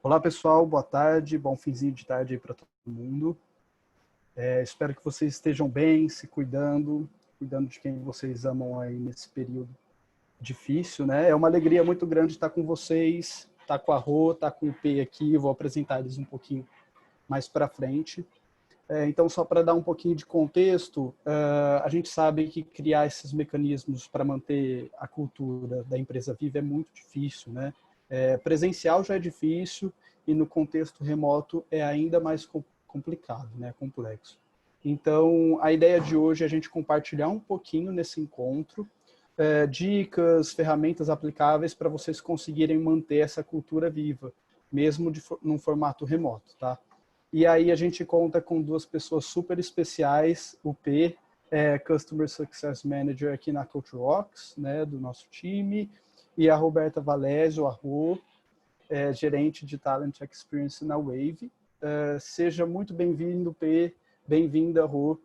Olá, pessoal. Boa tarde. Bom finzinho de tarde aí para todo mundo. Espero que vocês estejam bem, se cuidando de quem vocês amam aí nesse período difícil, né? É uma alegria muito grande estar com vocês, estar com a Rô, estar com o P aqui. Eu vou apresentar eles um pouquinho mais para frente. Então, só para dar um pouquinho de contexto, a gente sabe que criar esses mecanismos para manter a cultura da empresa viva é muito difícil, né? Presencial já é difícil e no contexto remoto é ainda mais complicado, né? Complexo. Então, a ideia de hoje é a gente compartilhar um pouquinho nesse encontro, dicas, ferramentas aplicáveis para vocês conseguirem manter essa cultura viva, mesmo num formato remoto, tá? E aí a gente conta com duas pessoas super especiais, o P, Customer Success Manager aqui na CultureWalks, né, do nosso time, e a Roberta Valésio, a Rô, gerente de Talent Experience na Wave. Seja muito bem-vindo, P, bem-vinda, Rô.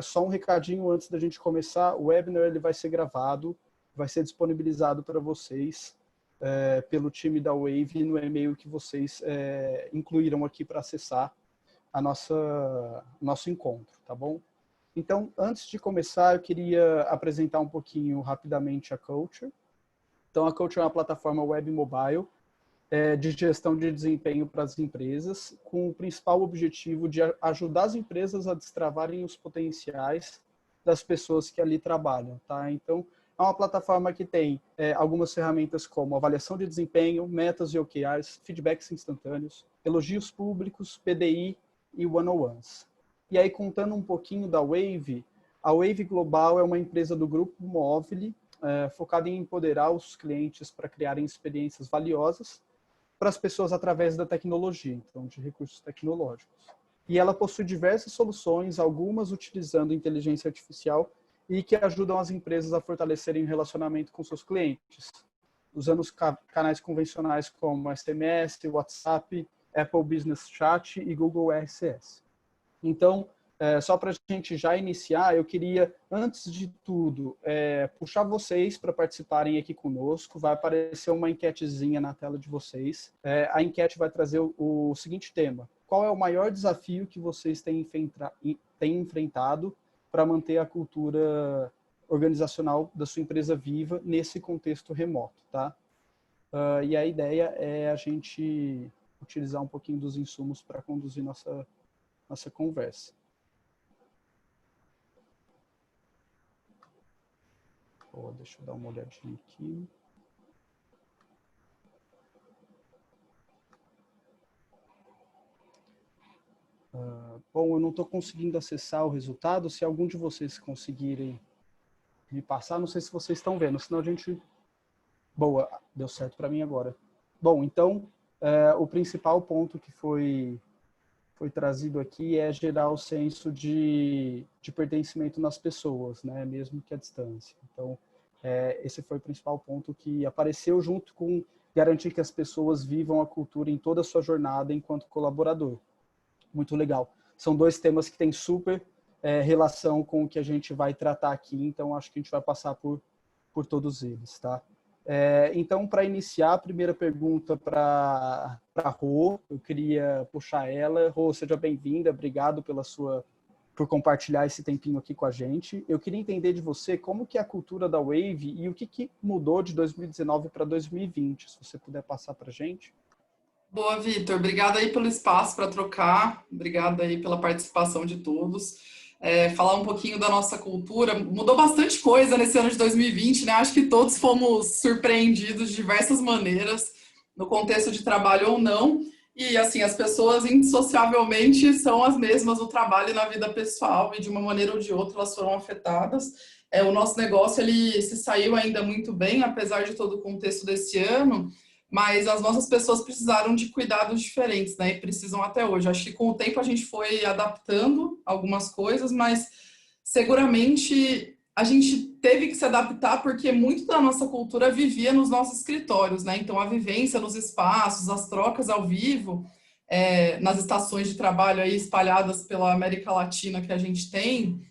Só um recadinho antes da gente começar, o webinar ele vai ser gravado, vai ser disponibilizado para vocês pelo time da Wave no e-mail que vocês incluíram aqui para acessar nosso encontro, tá bom? Então, antes de começar, eu queria apresentar um pouquinho rapidamente a Culture. Então, a Culture é uma plataforma web mobile de gestão de desempenho para as empresas, com o principal objetivo de ajudar as empresas a destravarem os potenciais das pessoas que ali trabalham, tá? Então, é uma plataforma que tem algumas ferramentas como avaliação de desempenho, metas e OKRs, feedbacks instantâneos, elogios públicos, PDI e one-on-ones. E aí, contando um pouquinho da Wave, a Wave Global é uma empresa do grupo Movile, focada em empoderar os clientes para criarem experiências valiosas para as pessoas através da tecnologia, então de recursos tecnológicos. E ela possui diversas soluções, algumas utilizando inteligência artificial e que ajudam as empresas a fortalecerem o relacionamento com seus clientes, usando os canais convencionais como SMS, WhatsApp, Apple Business Chat e Google RCS. Então, só para a gente já iniciar, eu queria, antes de tudo, puxar vocês para participarem aqui conosco. Vai aparecer uma enquetezinha na tela de vocês. A enquete vai trazer o seguinte tema: qual é o maior desafio que vocês têm enfrentado para manter a cultura organizacional da sua empresa viva nesse contexto remoto, tá? E a ideia é a gente utilizar um pouquinho dos insumos para conduzir nossa conversa. Deixa eu dar uma olhadinha aqui. Bom, eu não estou conseguindo acessar o resultado. Se algum de vocês conseguirem me passar, não sei se vocês estão vendo, senão a gente... Boa, deu certo para mim agora. Bom, então, o principal ponto que foi trazido aqui é gerar o senso de pertencimento nas pessoas, né? Mesmo que à distância. Então, esse foi o principal ponto que apareceu junto com garantir que as pessoas vivam a cultura em toda a sua jornada enquanto colaborador. Muito legal. São dois temas que têm super relação com o que a gente vai tratar aqui, então acho que a gente vai passar por todos eles, tá? Então, para iniciar, a primeira pergunta para a Rô, eu queria puxar ela. Rô, seja bem-vinda, obrigado por compartilhar esse tempinho aqui com a gente. Eu queria entender de você como que é a cultura da Wave e o que mudou de 2019 para 2020, se você puder passar para a gente. Boa, Vitor. Obrigada aí pelo espaço para trocar. Obrigada aí pela participação de todos. Falar um pouquinho da nossa cultura. Mudou bastante coisa nesse ano de 2020, né? Acho que todos fomos surpreendidos de diversas maneiras, no contexto de trabalho ou não. E, assim, as pessoas indissociavelmente são as mesmas no trabalho e na vida pessoal, e de uma maneira ou de outra elas foram afetadas. O nosso negócio, ele se saiu ainda muito bem, apesar de todo o contexto desse ano, mas as nossas pessoas precisaram de cuidados diferentes, né? E precisam até hoje. Acho que com o tempo a gente foi adaptando algumas coisas, mas seguramente a gente teve que se adaptar porque muito da nossa cultura vivia nos nossos escritórios, né? Então a vivência nos espaços, as trocas ao vivo, nas estações de trabalho aí espalhadas pela América Latina que a gente tem,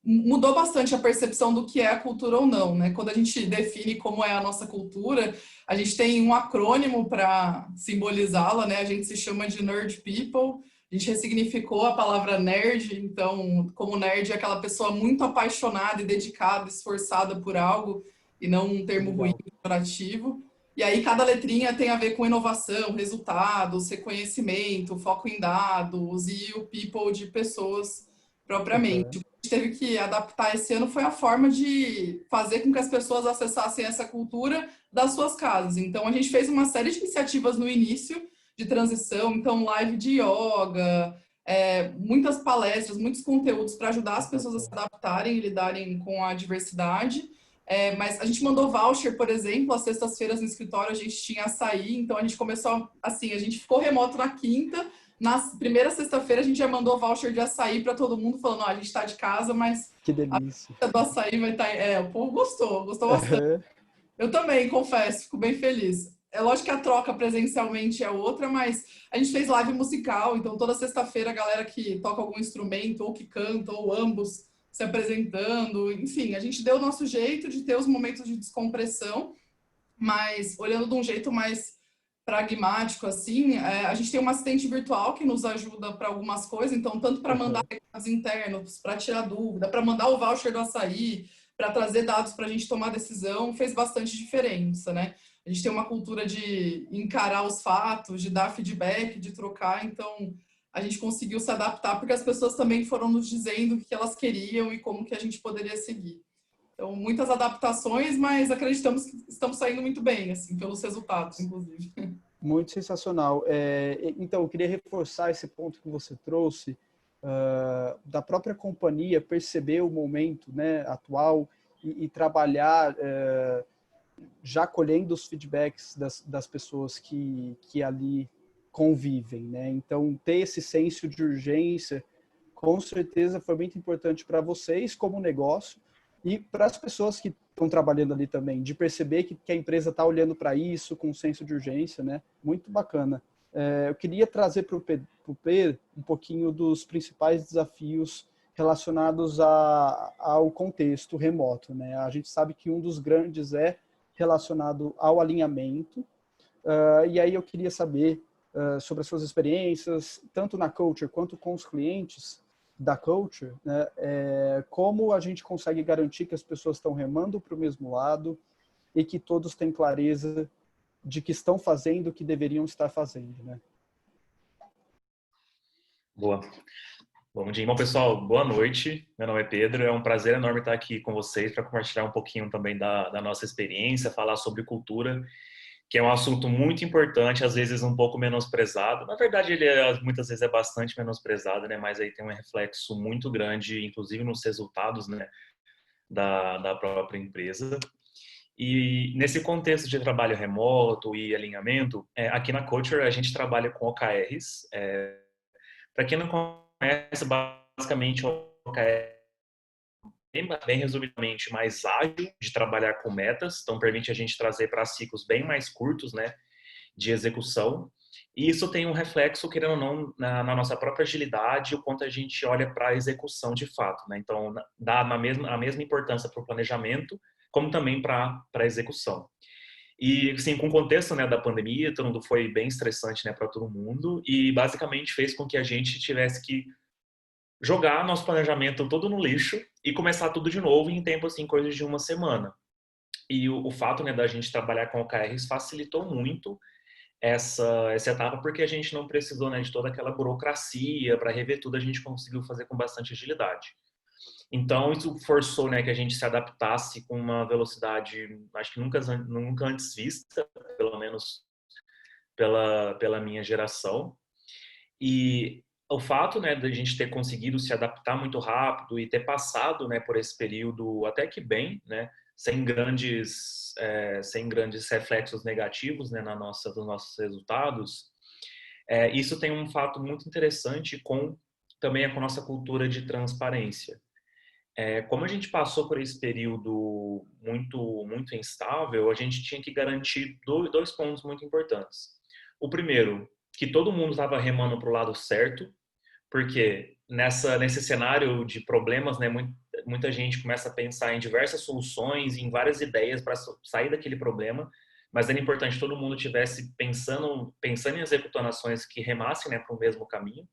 mudou bastante a percepção do que é a cultura ou não, né? Quando a gente define como é a nossa cultura, a gente tem um acrônimo para simbolizá-la, né? A gente se chama de Nerd People. A gente ressignificou a palavra nerd, então, como nerd é aquela pessoa muito apaixonada e dedicada, esforçada por algo, e não um termo ruim, Legal. pejorativo. E aí cada letrinha tem a ver com inovação, resultados, reconhecimento, foco em dados e o people de pessoas propriamente. Aham. O que a gente teve que adaptar esse ano foi a forma de fazer com que as pessoas acessassem essa cultura das suas casas. Então a gente fez uma série de iniciativas no início de transição, então live de yoga, muitas palestras, muitos conteúdos para ajudar as pessoas a se adaptarem e lidarem com a diversidade. Mas a gente mandou voucher, por exemplo, às sextas-feiras no escritório a gente tinha açaí, então a gente começou assim, a gente ficou remoto na quinta, na primeira sexta-feira a gente já mandou voucher de açaí para todo mundo, falando, a gente está de casa, mas Que a delícia. festa do açaí vai estar... o povo gostou bastante. Aham. Eu também, confesso, fico bem feliz. É lógico que a troca presencialmente é outra, mas a gente fez live musical, então toda sexta-feira a galera que toca algum instrumento, ou que canta, ou ambos se apresentando, enfim, a gente deu o nosso jeito de ter os momentos de descompressão, mas olhando de um jeito mais pragmático, assim, a gente tem uma assistente virtual que nos ajuda para algumas coisas, então, tanto para mandar Aham. recados internos, para tirar dúvida, para mandar o voucher do açaí, para trazer dados para a gente tomar decisão, fez bastante diferença, né? A gente tem uma cultura de encarar os fatos, de dar feedback, de trocar, então a gente conseguiu se adaptar porque as pessoas também foram nos dizendo o que elas queriam e como que a gente poderia seguir. Então, muitas adaptações, mas acreditamos que estamos saindo muito bem, assim, pelos resultados, inclusive. Muito sensacional. Então, eu queria reforçar esse ponto que você trouxe, da própria companhia perceber o momento, né, atual e trabalhar já colhendo os feedbacks das pessoas que ali convivem, né? Então, ter esse senso de urgência, com certeza foi muito importante para vocês como negócio e para as pessoas que estão trabalhando ali também, de perceber que a empresa está olhando para isso com um senso de urgência, né? Muito bacana. Eu queria trazer para o Pedro um pouquinho dos principais desafios relacionados ao contexto remoto, né? A gente sabe que um dos grandes é relacionado ao alinhamento, e aí eu queria saber sobre as suas experiências, tanto na Culture quanto com os clientes da Culture, né? Como a gente consegue garantir que as pessoas estão remando para o mesmo lado e que todos têm clareza de que estão fazendo o que deveriam estar fazendo, né? Boa. Bom dia, bom pessoal, boa noite. Meu nome é Pedro, é um prazer enorme estar aqui com vocês para compartilhar um pouquinho também da nossa experiência, falar sobre cultura, que é um assunto muito importante, às vezes um pouco menosprezado. Na verdade, ele muitas vezes é bastante menosprezado, né? Mas aí tem um reflexo muito grande, inclusive nos resultados, né, da própria empresa. E nesse contexto de trabalho remoto e alinhamento, aqui na Culture a gente trabalha com OKRs. Para quem não conhece, basicamente o OKR bem resumidamente mais ágil de trabalhar com metas, então permite a gente trazer para ciclos bem mais curtos, né, de execução. E isso tem um reflexo, querendo ou não, na nossa própria agilidade, o quanto a gente olha para a execução de fato, né? Então dá a mesma importância para o planejamento, como também para a execução. E, assim, com o contexto, né, da pandemia, todo mundo foi bem estressante, né, para todo mundo, e basicamente fez com que a gente tivesse que jogar nosso planejamento todo no lixo e começar tudo de novo em tempo, assim, coisas de uma semana. E o fato, né, da gente trabalhar com OKRs facilitou muito essa etapa, porque a gente não precisou, né, de toda aquela burocracia para rever tudo, a gente conseguiu fazer com bastante agilidade. Então, isso forçou, né, que a gente se adaptasse com uma velocidade, acho que nunca antes vista, pelo menos pela minha geração. E o fato, né, da gente ter conseguido se adaptar muito rápido e ter passado, né, por esse período até que bem, né, sem grandes reflexos negativos, né, nos nossos resultados, isso tem um fato muito interessante também com a nossa cultura de transparência. Como a gente passou por esse período muito instável, a gente tinha que garantir dois pontos muito importantes. O primeiro, que todo mundo estava remando para o lado certo, porque nesse cenário de problemas, né, muita gente começa a pensar em diversas soluções, em várias ideias para sair daquele problema, mas era importante que todo mundo tivesse pensando em executando ações que remassem, né, para o mesmo caminho.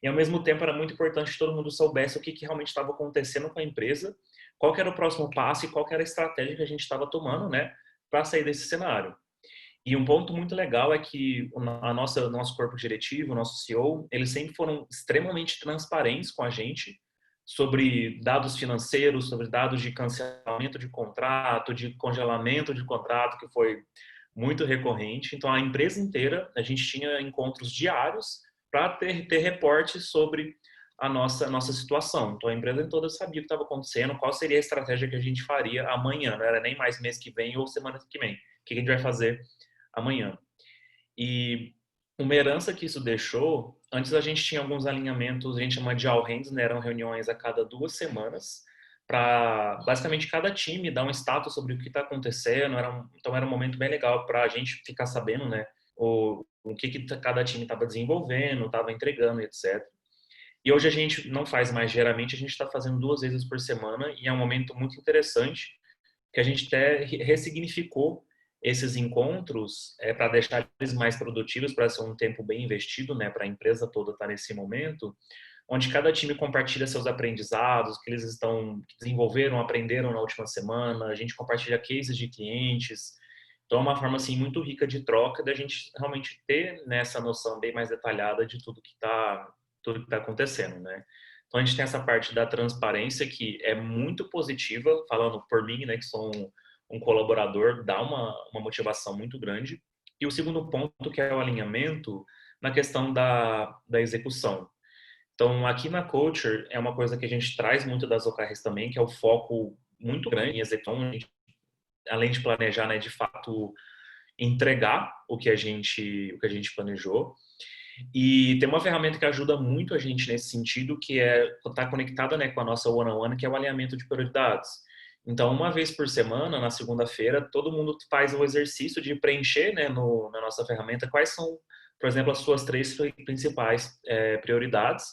E, ao mesmo tempo, era muito importante que todo mundo soubesse o que realmente estava acontecendo com a empresa, qual que era o próximo passo e qual que era a estratégia que a gente estava tomando, né, para sair desse cenário. E um ponto muito legal é que o nosso corpo diretivo, o nosso CEO, eles sempre foram extremamente transparentes com a gente sobre dados financeiros, sobre dados de cancelamento de contrato, de congelamento de contrato, que foi muito recorrente. Então, a empresa inteira, a gente tinha encontros diários para ter reportes sobre a nossa situação. Então, a empresa toda sabia o que estava acontecendo, qual seria a estratégia que a gente faria amanhã, não era nem mais mês que vem ou semana que vem. O que a gente vai fazer amanhã. E uma herança que isso deixou, antes a gente tinha alguns alinhamentos, a gente chama de all hands, né? Eram reuniões a cada 2 semanas, para basicamente cada time dar um status sobre o que está acontecendo. Então era um momento bem legal para a gente ficar sabendo, né? O que cada time estava desenvolvendo, estava entregando, etc. E hoje a gente não faz mais diariamente, a gente está fazendo 2 vezes por semana e é um momento muito interessante que a gente até ressignificou esses encontros para deixar eles mais produtivos, para ser um tempo bem investido, né, para a empresa toda estar nesse momento, onde cada time compartilha seus aprendizados, que eles que desenvolveram, aprenderam na última semana, a gente compartilha cases de clientes. Então é uma forma assim muito rica de troca da gente realmente ter nessa noção bem mais detalhada de tudo que tá acontecendo, né? Então a gente tem essa parte da transparência que é muito positiva, falando por mim, né, que sou um colaborador, dá uma motivação muito grande. E o segundo ponto, que é o alinhamento, na questão da execução. Então, aqui na Culture, é uma coisa que a gente traz muito das OKRs também, que é o foco muito grande em execução, além de planejar, né, de fato, entregar o que a gente planejou. E tem uma ferramenta que ajuda muito a gente nesse sentido, que tá conectada, né, com a nossa one-on-one, que é o alinhamento de prioridades. Então, uma vez por semana, na segunda-feira, todo mundo faz o exercício de preencher, né, na nossa ferramenta quais são, por exemplo, as suas 3 principais prioridades.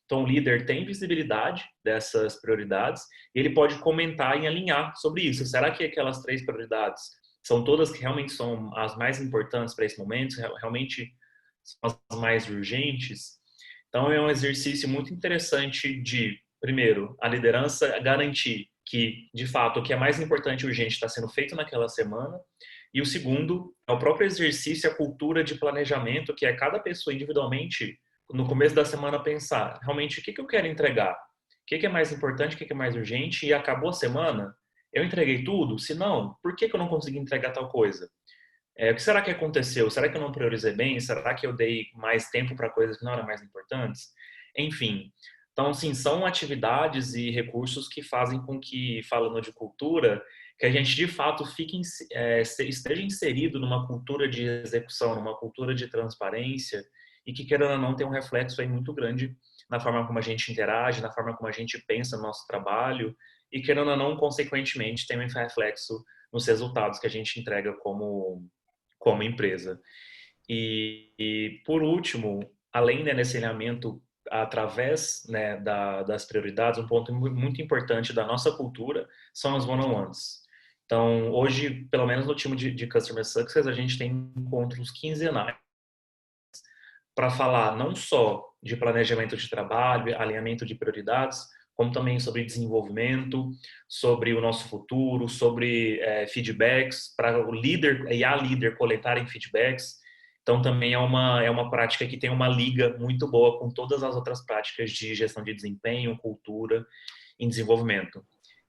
Então, o líder tem visibilidade dessas prioridades e ele pode comentar e alinhar sobre isso. Será que aquelas 3 prioridades são todas que realmente são as mais importantes para esse momento? Realmente são as mais urgentes? Então, é um exercício muito interessante de, primeiro, a liderança garantir que, de fato, o que é mais importante e urgente está sendo feito naquela semana. E o segundo é o próprio exercício, a cultura de planejamento, que é cada pessoa individualmente, no começo da semana, pensar realmente o que eu quero entregar, o que é mais importante, o que é mais urgente, e acabou a semana, eu entreguei tudo? Se não, por que eu não consegui entregar tal coisa? O que será que aconteceu? Será que eu não priorizei bem? Será que eu dei mais tempo para coisas que não eram mais importantes? Enfim, então, sim, são atividades e recursos que fazem com que, falando de cultura, que a gente de fato esteja inserido numa cultura de execução, numa cultura de transparência e que, querendo ou não, tem um reflexo aí muito grande na forma como a gente interage, na forma como a gente pensa no nosso trabalho e, querendo ou não, consequentemente, tem um reflexo nos resultados que a gente entrega como empresa. E por último, além, né, desse alinhamento através, né, das prioridades, um ponto muito importante da nossa cultura são as one-on-ones. Então, hoje, pelo menos no time de Customer Success, a gente tem encontros quinzenais para falar não só de planejamento de trabalho, alinhamento de prioridades, como também sobre desenvolvimento, sobre o nosso futuro, sobre feedbacks, para o líder e a líder coletarem feedbacks. Então, também é uma prática que tem uma liga muito boa com todas as outras práticas de gestão de desempenho, cultura e desenvolvimento.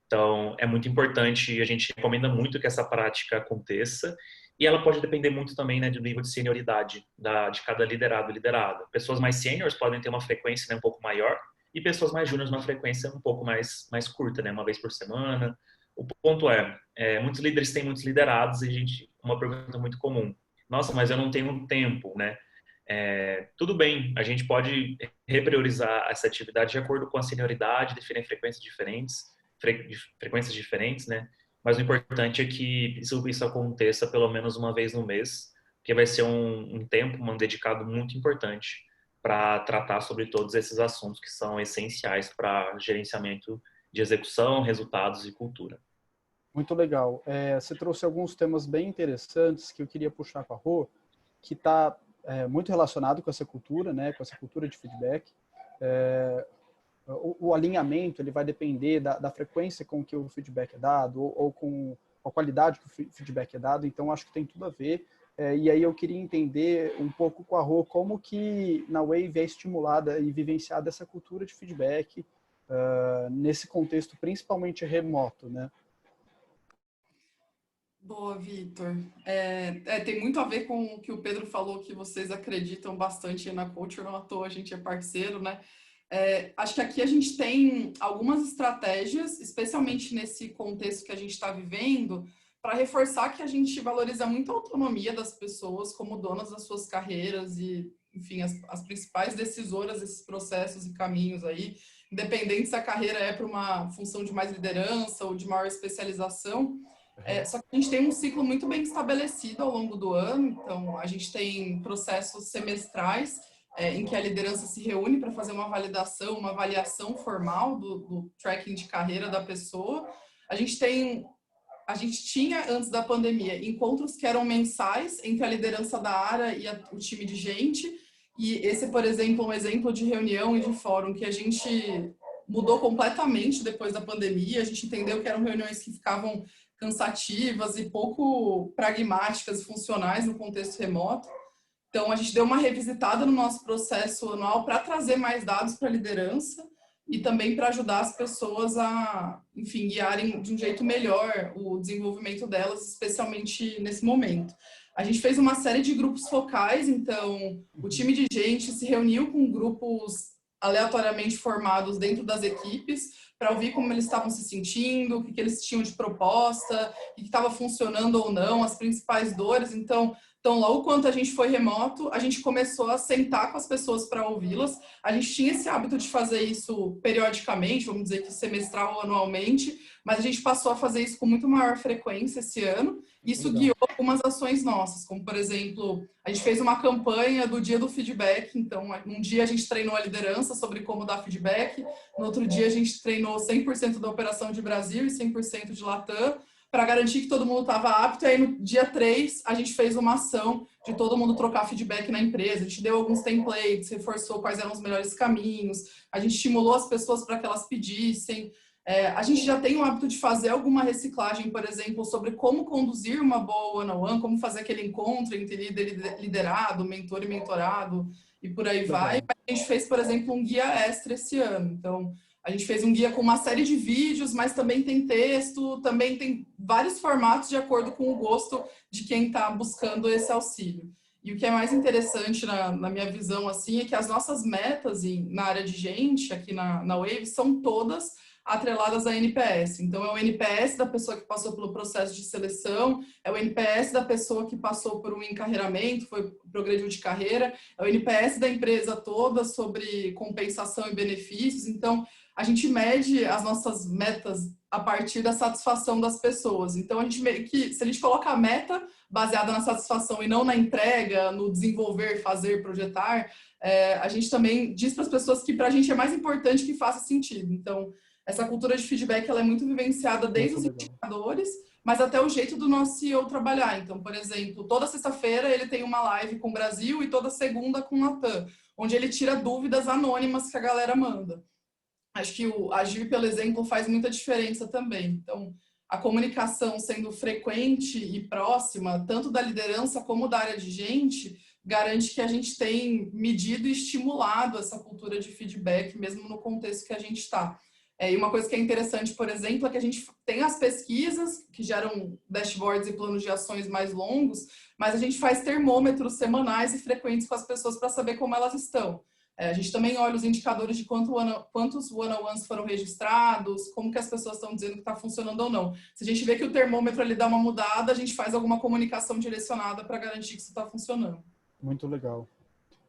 Então, é muito importante e a gente recomenda muito que essa prática aconteça. E ela pode depender muito também, né, do nível de senioridade de cada liderado e liderada. Pessoas mais seniors podem ter uma frequência, né, um pouco maior e pessoas mais júniores uma frequência um pouco mais curta, né, uma vez por semana. O ponto muitos líderes têm muitos liderados e uma pergunta muito comum: nossa, mas eu não tenho tempo, né? Tudo bem, a gente pode repriorizar essa atividade de acordo com a senioridade, definir frequências diferentes, né? Mas o importante é que isso aconteça pelo menos uma vez no mês, que vai ser um tempo, dedicado muito importante para tratar sobre todos esses assuntos que são essenciais para gerenciamento de execução, resultados e cultura. Muito legal. Você trouxe alguns temas bem interessantes que eu queria puxar com a Rô, que está muito relacionado com essa cultura, né, com essa cultura de feedback. O alinhamento ele vai depender da frequência com que o feedback é dado ou com a qualidade que o feedback é dado, então acho que tem tudo a ver. E aí eu queria entender um pouco com a Rô como que na Wave é estimulada e vivenciada essa cultura de feedback nesse contexto principalmente remoto, né? Boa, Vitor. Tem muito a ver com o que o Pedro falou, que vocês acreditam bastante na culture, não à toa a gente é parceiro, né? Acho que aqui a gente tem algumas estratégias, especialmente nesse contexto que a gente está vivendo, para reforçar que a gente valoriza muito a autonomia das pessoas como donas das suas carreiras e, enfim, as principais decisoras desses processos e caminhos aí, independente se a carreira é para uma função de mais liderança ou de maior especialização. Só que a gente tem um ciclo muito bem estabelecido ao longo do ano, então a gente tem processos semestrais em que a liderança se reúne para fazer uma validação, uma avaliação formal do tracking de carreira da pessoa. A gente tinha, antes da pandemia, encontros que eram mensais entre a liderança da área e o time de gente, e esse, por exemplo, um exemplo de reunião e de fórum que a gente mudou completamente depois da pandemia. A gente entendeu que eram reuniões que ficavam cansativas e pouco pragmáticas e funcionais no contexto remoto. Então, a gente deu uma revisitada no nosso processo anual para trazer mais dados para a liderança e também para ajudar as pessoas a, enfim, guiarem de um jeito melhor o desenvolvimento delas, especialmente nesse momento. A gente fez uma série de grupos focais, então o time de gente se reuniu com grupos aleatoriamente formados dentro das equipes para ouvir como eles estavam se sentindo, o que eles tinham de proposta, o que estava funcionando ou não, as principais dores. Então, logo quanto a gente foi remoto, a gente começou a sentar com as pessoas para ouvi-las. A gente tinha esse hábito de fazer isso periodicamente, vamos dizer que semestral ou anualmente, mas a gente passou a fazer isso com muito maior frequência esse ano. Isso guiou algumas ações nossas, como, por exemplo, a gente fez uma campanha do Dia do Feedback. Então, um dia a gente treinou a liderança sobre como dar feedback, no outro dia a gente treinou 100% da operação de Brasil e 100% de Latam, para garantir que todo mundo estava apto. E aí, no dia 3, a gente fez uma ação de todo mundo trocar feedback na empresa. A gente deu alguns templates, reforçou quais eram os melhores caminhos, a gente estimulou as pessoas para que elas pedissem. A gente já tem o hábito de fazer alguma reciclagem, por exemplo, sobre como conduzir uma boa one-on-one, como fazer aquele encontro entre líder e liderado, mentor e mentorado, e por aí vai. A gente fez, por exemplo, um guia extra esse ano. Então, a gente fez um guia com uma série de vídeos, mas também tem texto, também tem vários formatos de acordo com o gosto de quem está buscando esse auxílio. E o que é mais interessante na minha visão assim é que as nossas metas na área de gente aqui na Wave são todas atreladas a NPS. Então, é o NPS da pessoa que passou pelo processo de seleção, é o NPS da pessoa que passou por um encarreiramento, progrediu de carreira, é o NPS da empresa toda sobre compensação e benefícios. Então, a gente mede as nossas metas a partir da satisfação das pessoas. Então, a gente meio que, se a gente coloca a meta baseada na satisfação e não na entrega, no desenvolver, fazer, projetar, a gente também diz para as pessoas que para a gente é mais importante que faça sentido. Então, essa cultura de feedback ela é muito vivenciada desde os indicadores, mas até o jeito do nosso CEO trabalhar. Então, por exemplo, toda sexta-feira ele tem uma live com o Brasil e toda segunda com o Latam, onde ele tira dúvidas anônimas que a galera manda. Acho que o agir pelo exemplo faz muita diferença também. Então, a comunicação sendo frequente e próxima, tanto da liderança como da área de gente, garante que a gente tem medido e estimulado essa cultura de feedback, mesmo no contexto que a gente está. E uma coisa que é interessante, por exemplo, é que a gente tem as pesquisas que geram dashboards e planos de ações mais longos, mas a gente faz termômetros semanais e frequentes com as pessoas para saber como elas estão. A gente também olha os indicadores de quantos one-on-ones foram registrados, como que as pessoas estão dizendo que está funcionando ou não. Se a gente vê que o termômetro ali dá uma mudada, a gente faz alguma comunicação direcionada para garantir que isso está funcionando. Muito legal.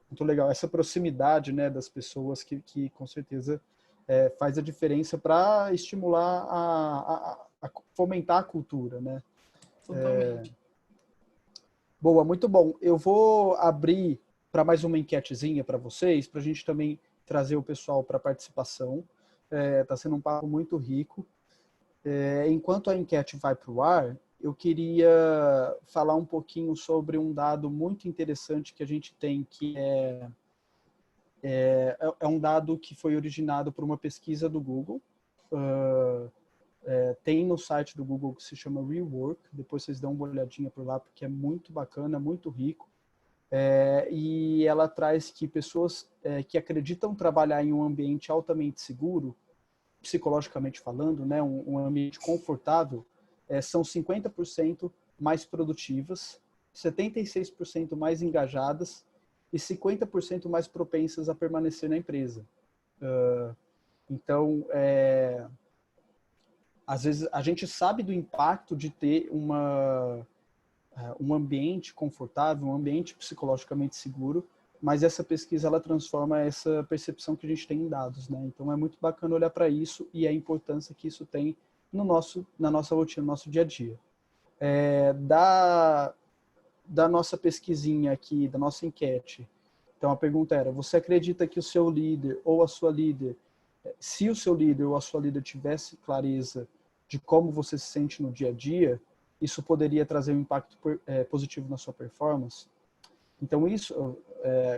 Muito legal. Essa proximidade, né, das pessoas que com certeza faz a diferença para estimular a fomentar a cultura, né? Totalmente. Boa, muito bom. Eu vou abrir para mais uma enquetezinha para vocês, para a gente também trazer o pessoal para participação. Está sendo um papo muito rico. Enquanto a enquete vai para o ar, eu queria falar um pouquinho sobre um dado muito interessante que a gente tem, que é um dado que foi originado por uma pesquisa do Google. Tem no site do Google que se chama Rework, depois vocês dão uma olhadinha por lá, porque é muito bacana, muito rico. E ela traz que pessoas que acreditam trabalhar em um ambiente altamente seguro, psicologicamente falando, né, um ambiente confortável, são 50% mais produtivas, 76% mais engajadas e 50% mais propensas a permanecer na empresa. Então, às vezes a gente sabe do impacto de ter um ambiente confortável, um ambiente psicologicamente seguro, mas essa pesquisa ela transforma essa percepção que a gente tem em dados, né? Então é muito bacana olhar para isso e a importância que isso tem na nossa rotina, no nosso dia a dia. Da nossa pesquisinha aqui, da nossa enquete, então a pergunta era: você acredita que o seu líder ou a sua líder, se o seu líder ou a sua líder tivesse clareza de como você se sente no dia a dia, isso poderia trazer um impacto positivo na sua performance? Então, isso,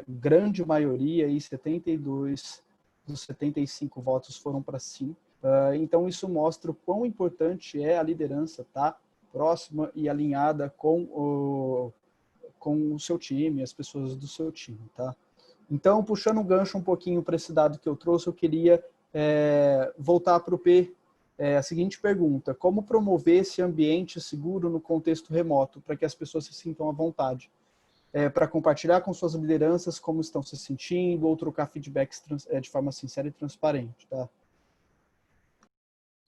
grande maioria, aí 72 dos 75 votos foram para sim. Então, isso mostra o quão importante é a liderança estar próxima e alinhada com o seu time, as pessoas do seu time, tá? Então, puxando um gancho um pouquinho para esse dado que eu trouxe, eu queria voltar para o P. A seguinte pergunta: como promover esse ambiente seguro no contexto remoto, para que as pessoas se sintam à vontade? Para compartilhar com suas lideranças como estão se sentindo, ou trocar feedbacks de forma sincera e transparente, tá?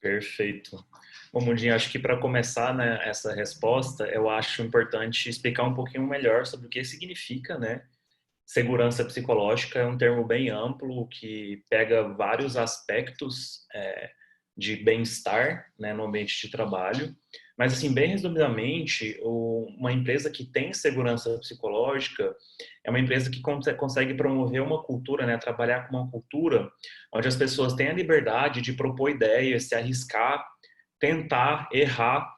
Perfeito. Bom, Mundinho, acho que para começar, né, essa resposta, eu acho importante explicar um pouquinho melhor sobre o que significa, né? Segurança psicológica é um termo bem amplo que pega vários aspectos de bem-estar, né, no ambiente de trabalho. Mas, assim, bem resumidamente, uma empresa que tem segurança psicológica é uma empresa que consegue promover uma cultura, né, trabalhar com uma cultura onde as pessoas têm a liberdade de propor ideias, se arriscar, tentar, errar,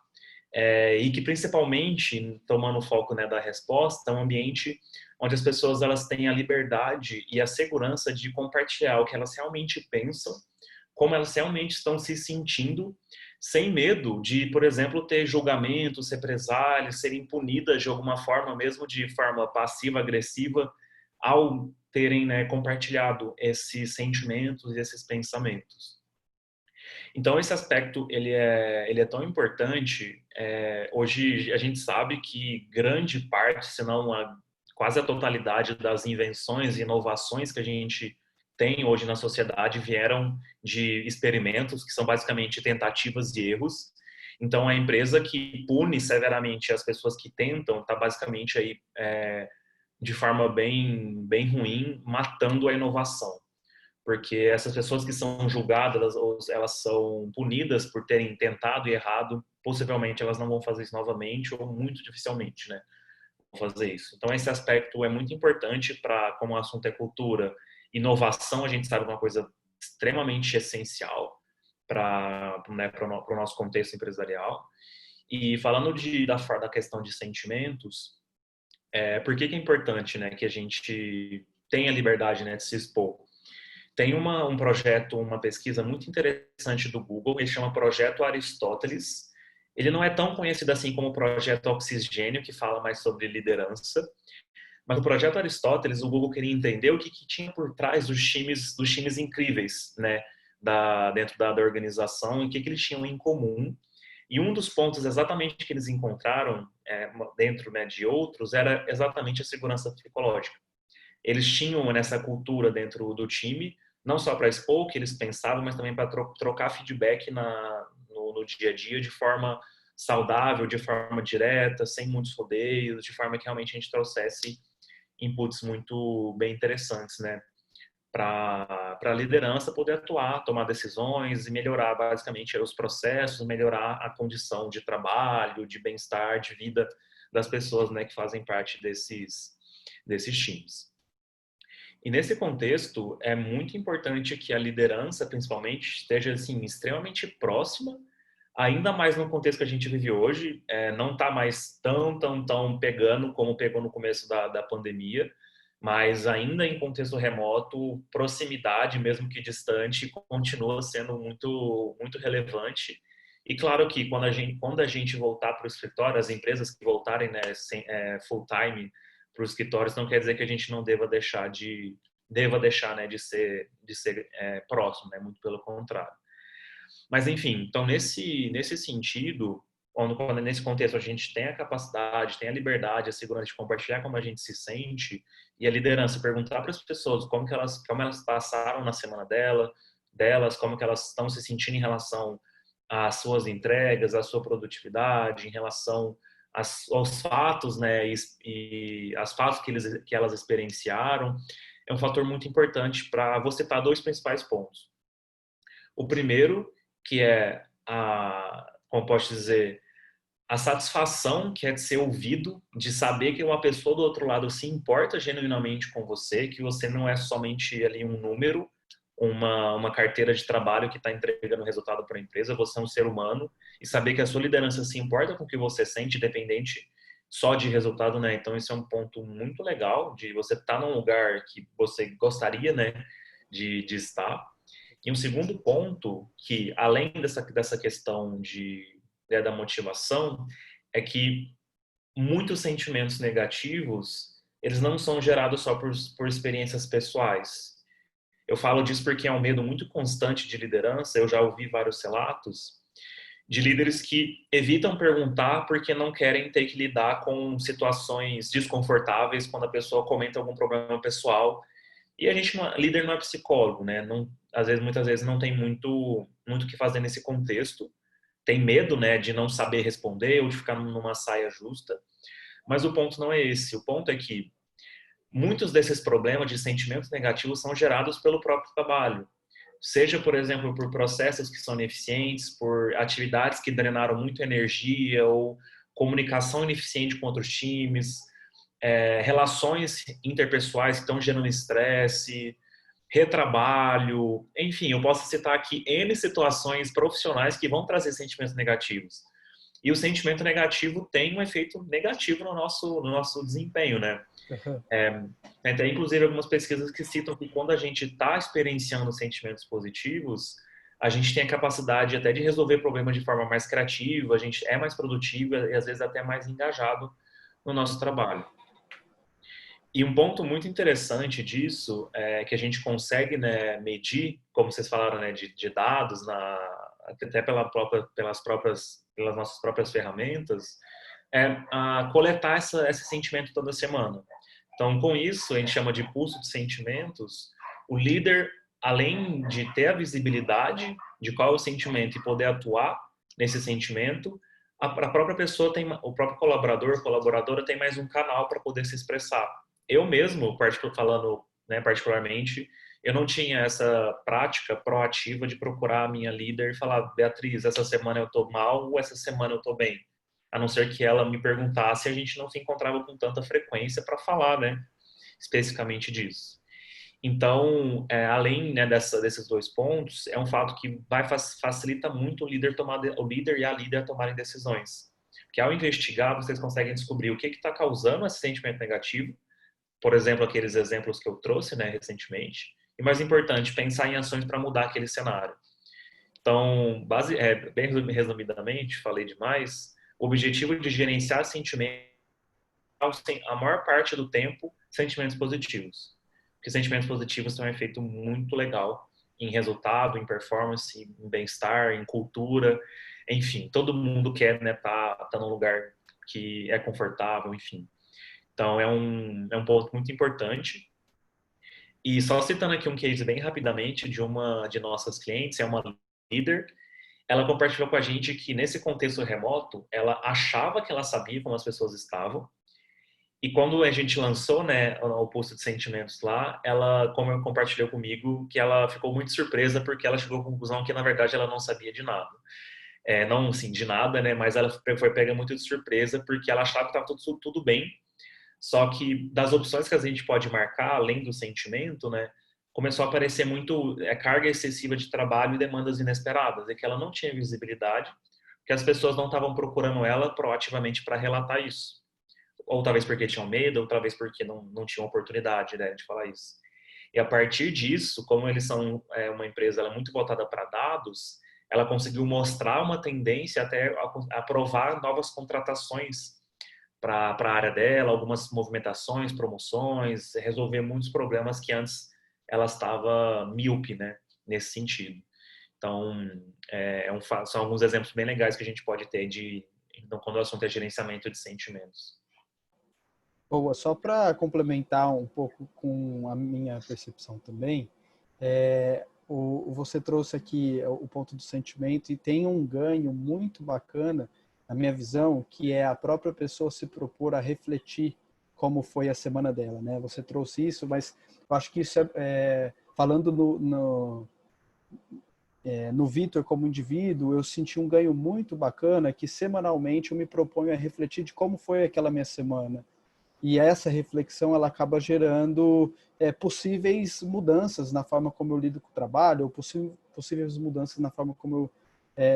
e que principalmente, tomando o foco, né, da resposta, é um ambiente onde as pessoas elas têm a liberdade e a segurança de compartilhar o que elas realmente pensam, como elas realmente estão se sentindo, sem medo de, por exemplo, ter julgamentos, represálias, serem punidas de alguma forma, mesmo de forma passiva-agressiva, ao terem, né, compartilhado esses sentimentos e esses pensamentos. Então, esse aspecto, ele é tão importante. Hoje, a gente sabe que grande parte, se não quase a totalidade das invenções e inovações que a gente tem hoje na sociedade vieram de experimentos, que são basicamente tentativas e erros. Então, a empresa que pune severamente as pessoas que tentam está basicamente aí, de forma bem, bem ruim, matando a inovação. Porque essas pessoas que são julgadas, elas são punidas por terem tentado e errado, possivelmente elas não vão fazer isso novamente, ou muito dificilmente, né, vão fazer isso. Então, esse aspecto é muito importante para, como o assunto é cultura, inovação, a gente sabe que é uma coisa extremamente essencial para, né, o nosso contexto empresarial. E falando da questão de sentimentos, por que é importante, né, que a gente tenha liberdade, né, de se expor? Tem um projeto, uma pesquisa muito interessante do Google, ele chama Projeto Aristóteles. Ele não é tão conhecido assim como o Projeto Oxigênio, que fala mais sobre liderança, mas o Projeto Aristóteles, o Google queria entender o que tinha por trás dos times incríveis, né, dentro da organização, e o que eles tinham em comum. E um dos pontos exatamente que eles encontraram, dentro, né, de outros, era exatamente a segurança psicológica. Eles tinham nessa cultura dentro do time, não só para expor o que eles pensavam, mas também para trocar feedback no dia a dia de forma saudável, de forma direta, sem muitos rodeios, de forma que realmente a gente trouxesse inputs muito bem interessantes, né? Para a liderança poder atuar, tomar decisões e melhorar basicamente os processos, melhorar a condição de trabalho, de bem-estar, de vida das pessoas, né, que fazem parte desses times. E nesse contexto, é muito importante que a liderança, principalmente, esteja assim, extremamente próxima, ainda mais no contexto que a gente vive hoje, não está mais tão pegando como pegou no começo da pandemia, mas ainda em contexto remoto, proximidade, mesmo que distante, continua sendo muito relevante. E claro que quando a gente voltar para o escritório, as empresas que voltarem, né, full time para os escritórios, não quer dizer que a gente não deva deixar, né, de ser próximo, né, muito pelo contrário. Mas enfim, então nesse sentido, quando nesse contexto a gente tem a capacidade, tem a liberdade, a segurança de compartilhar como a gente se sente, e a liderança perguntar para as pessoas como elas passaram na semana delas, como que elas estão se sentindo em relação às suas entregas, à sua produtividade, em relação aos fatos, né, e aos fatos que elas experienciaram, é um fator muito importante para você citar dois principais pontos. O primeiro, que é como posso dizer, a satisfação que é de ser ouvido, de saber que uma pessoa do outro lado se importa genuinamente com você, que você não é somente ali um número, uma carteira de trabalho que está entregando resultado para a empresa, você é um ser humano, e saber que a sua liderança se importa com o que você sente, independente só de resultado, né? Então, isso é um ponto muito legal, de você estar num lugar que você gostaria, né, de estar. E um segundo ponto, que além dessa questão da motivação, é que muitos sentimentos negativos, eles não são gerados só por experiências pessoais. Eu falo disso porque é um medo muito constante de liderança. Eu já ouvi vários relatos de líderes que evitam perguntar porque não querem ter que lidar com situações desconfortáveis quando a pessoa comenta algum problema pessoal. E a gente, líder não é psicólogo, né? Não, muitas vezes não tem muito o que fazer nesse contexto. Tem medo, né, de não saber responder ou de ficar numa saia justa. Mas o ponto não é esse. O ponto é que muitos desses problemas de sentimentos negativos são gerados pelo próprio trabalho. Seja, por exemplo, por processos que são ineficientes, por atividades que drenaram muito energia ou comunicação ineficiente com outros times, relações interpessoais que estão gerando estresse, retrabalho, enfim, eu posso citar aqui N situações profissionais que vão trazer sentimentos negativos. E o sentimento negativo tem um efeito negativo no nosso desempenho, né? Tem inclusive algumas pesquisas que citam que quando a gente está experienciando sentimentos positivos, a gente tem a capacidade até de resolver problemas de forma mais criativa, a gente é mais produtivo e às vezes até mais engajado no nosso trabalho. E um ponto muito interessante disso é que a gente consegue, né, medir, como vocês falaram, né, de dados, até pelas nossas próprias ferramentas, coletar esse sentimento toda semana. Então, com isso, a gente chama de pulso de sentimentos. O líder, além de ter a visibilidade de qual é o sentimento e poder atuar nesse sentimento, a própria pessoa o próprio colaboradora tem mais um canal para poder se expressar. Eu mesmo, falando, né, particularmente, eu não tinha essa prática proativa de procurar a minha líder e falar: Beatriz, essa semana eu tô mal ou essa semana eu tô bem? A não ser que ela me perguntasse, a gente não se encontrava com tanta frequência para falar, né, especificamente disso. Então, além, né, desses dois pontos, é um fato que facilita muito o líder e a líder tomarem decisões. Porque ao investigar, vocês conseguem descobrir o que está causando esse sentimento negativo, por exemplo, aqueles exemplos que eu trouxe, né, recentemente, e mais importante, pensar em ações para mudar aquele cenário. Então, bem resumidamente, falei demais, o objetivo de gerenciar sentimentos, a maior parte do tempo, sentimentos positivos. Porque sentimentos positivos têm um efeito muito legal em resultado, em performance, em bem-estar, em cultura, enfim, todo mundo quer, né, tá num lugar que é confortável, enfim. Então, é um ponto muito importante. E só citando aqui um case bem rapidamente de uma de nossas clientes, é uma líder, ela compartilhou com a gente que nesse contexto remoto, ela achava que ela sabia como as pessoas estavam, e quando a gente lançou, né, o post de sentimentos lá, ela compartilhou comigo que ela ficou muito surpresa porque ela chegou à conclusão que, na verdade, ela não sabia de nada. Não, assim, de nada, né, mas ela foi pega muito de surpresa porque ela achava que estava tudo bem, Só que das opções que a gente pode marcar, além do sentimento, né, começou a aparecer muito carga excessiva de trabalho e demandas inesperadas, e que ela não tinha visibilidade, que as pessoas não estavam procurando ela proativamente para relatar isso. Ou talvez porque tinham medo, ou talvez porque não tinham oportunidade, né, de falar isso. E a partir disso, como eles são uma empresa ela é muito voltada para dados, ela conseguiu mostrar uma tendência até aprovar novas contratações para a área dela, algumas movimentações, promoções, resolver muitos problemas que antes ela estava míope, né, nesse sentido. Então, são alguns exemplos bem legais que a gente pode ter quando o assunto é gerenciamento de sentimentos. Boa, só para complementar um pouco com a minha percepção também, você trouxe aqui o ponto do sentimento e tem um ganho muito bacana, na minha visão, que é a própria pessoa se propor a refletir como foi a semana dela, né? Você trouxe isso, mas eu acho que isso falando no Vitor como indivíduo, eu senti um ganho muito bacana que semanalmente eu me proponho a refletir de como foi aquela minha semana. E essa reflexão ela acaba gerando possíveis mudanças na forma como eu lido com o trabalho, ou possíveis mudanças na forma como eu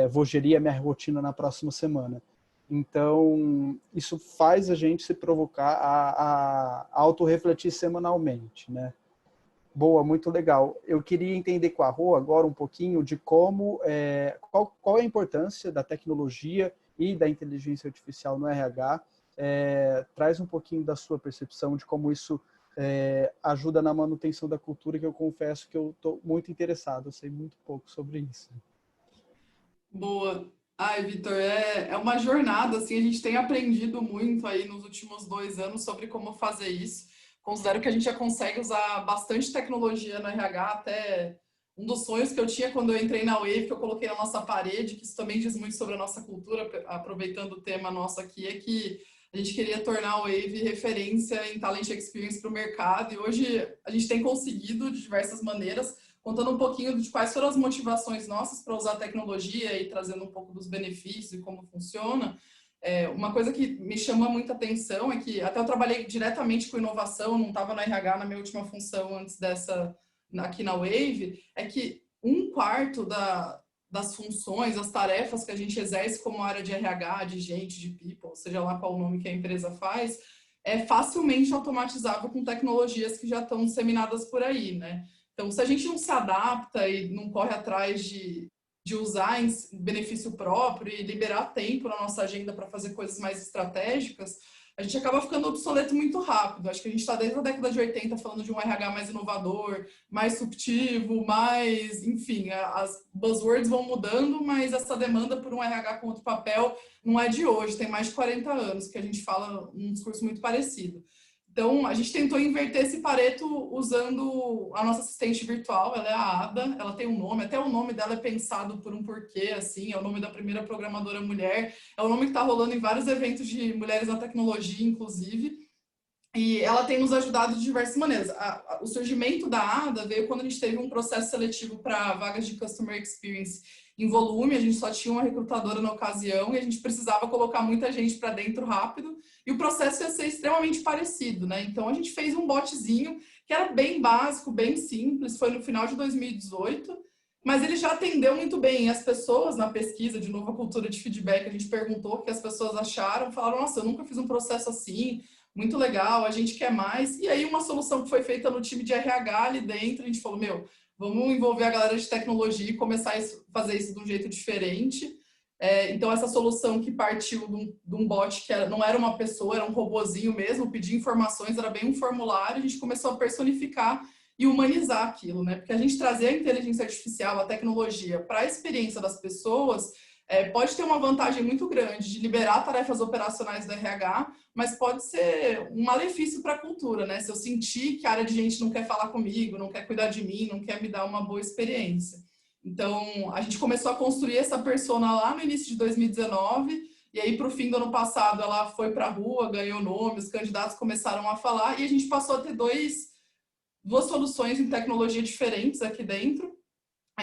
vou gerir a minha rotina na próxima semana. Então, isso faz a gente se provocar a autorrefletir semanalmente, né? Boa, muito legal. Eu queria entender com a Rô agora um pouquinho de como, qual é a importância da tecnologia e da inteligência artificial no RH. Traz um pouquinho da sua percepção de como isso ajuda na manutenção da cultura, que eu confesso que eu estou muito interessado, eu sei muito pouco sobre isso. Boa. Ai, Vitor, é uma jornada, assim, a gente tem aprendido muito aí nos últimos 2 anos sobre como fazer isso. Considero que a gente já consegue usar bastante tecnologia no RH, até um dos sonhos que eu tinha quando eu entrei na Wave, que eu coloquei na nossa parede, que isso também diz muito sobre a nossa cultura, aproveitando o tema nosso aqui, é que a gente queria tornar a Wave referência em Talent Experience para o mercado, e hoje a gente tem conseguido de diversas maneiras, contando um pouquinho de quais foram as motivações nossas para usar a tecnologia e trazendo um pouco dos benefícios e como funciona. Uma coisa que me chama muita atenção é que até eu trabalhei diretamente com inovação, não estava no RH na minha última função antes dessa aqui na Wave, é que 1/4 das funções, as tarefas que a gente exerce como área de RH, de gente, de people, seja lá qual o nome que a empresa faz, é facilmente automatizável com tecnologias que já estão disseminadas por aí, né? Então, se a gente não se adapta e não corre atrás de usar em benefício próprio e liberar tempo na nossa agenda para fazer coisas mais estratégicas, a gente acaba ficando obsoleto muito rápido. Acho que a gente está desde a década de 80 falando de um RH mais inovador, mais disruptivo, mais... Enfim, as buzzwords vão mudando, mas essa demanda por um RH com outro papel não é de hoje, tem mais de 40 anos que a gente fala um discurso muito parecido. Então, a gente tentou inverter esse Pareto usando a nossa assistente virtual, ela é a Ada, ela tem um nome, até o nome dela é pensado por um porquê, assim, é o nome da primeira programadora mulher, é o nome que está rolando em vários eventos de mulheres na tecnologia, inclusive, e ela tem nos ajudado de diversas maneiras. O surgimento da Ada veio quando a gente teve um processo seletivo para vagas de Customer Experience em volume, a gente só tinha uma recrutadora na ocasião e a gente precisava colocar muita gente para dentro rápido e o processo ia ser extremamente parecido, né? Então a gente fez um botzinho que era bem básico, bem simples, foi no final de 2018, mas ele já atendeu muito bem. E as pessoas na pesquisa de nova cultura de feedback, a gente perguntou o que as pessoas acharam, falaram, nossa, eu nunca fiz um processo assim, muito legal, a gente quer mais. E aí uma solução que foi feita no time de RH ali dentro, a gente falou, vamos envolver a galera de tecnologia e começar a fazer isso de um jeito diferente. Então, essa solução que partiu de um bot que não era uma pessoa, era um robozinho mesmo, pedia informações, era bem um formulário, a gente começou a personificar e humanizar aquilo, né? Porque a gente trazer a inteligência artificial, a tecnologia para a experiência das pessoas pode ter uma vantagem muito grande de liberar tarefas operacionais do RH, mas pode ser um malefício para a cultura, né? Se eu sentir que a área de gente não quer falar comigo, não quer cuidar de mim, não quer me dar uma boa experiência. Então, a gente começou a construir essa persona lá no início de 2019, e aí, para o fim do ano passado, ela foi para a rua, ganhou nome, os candidatos começaram a falar, e a gente passou a ter duas soluções em tecnologia diferentes aqui dentro.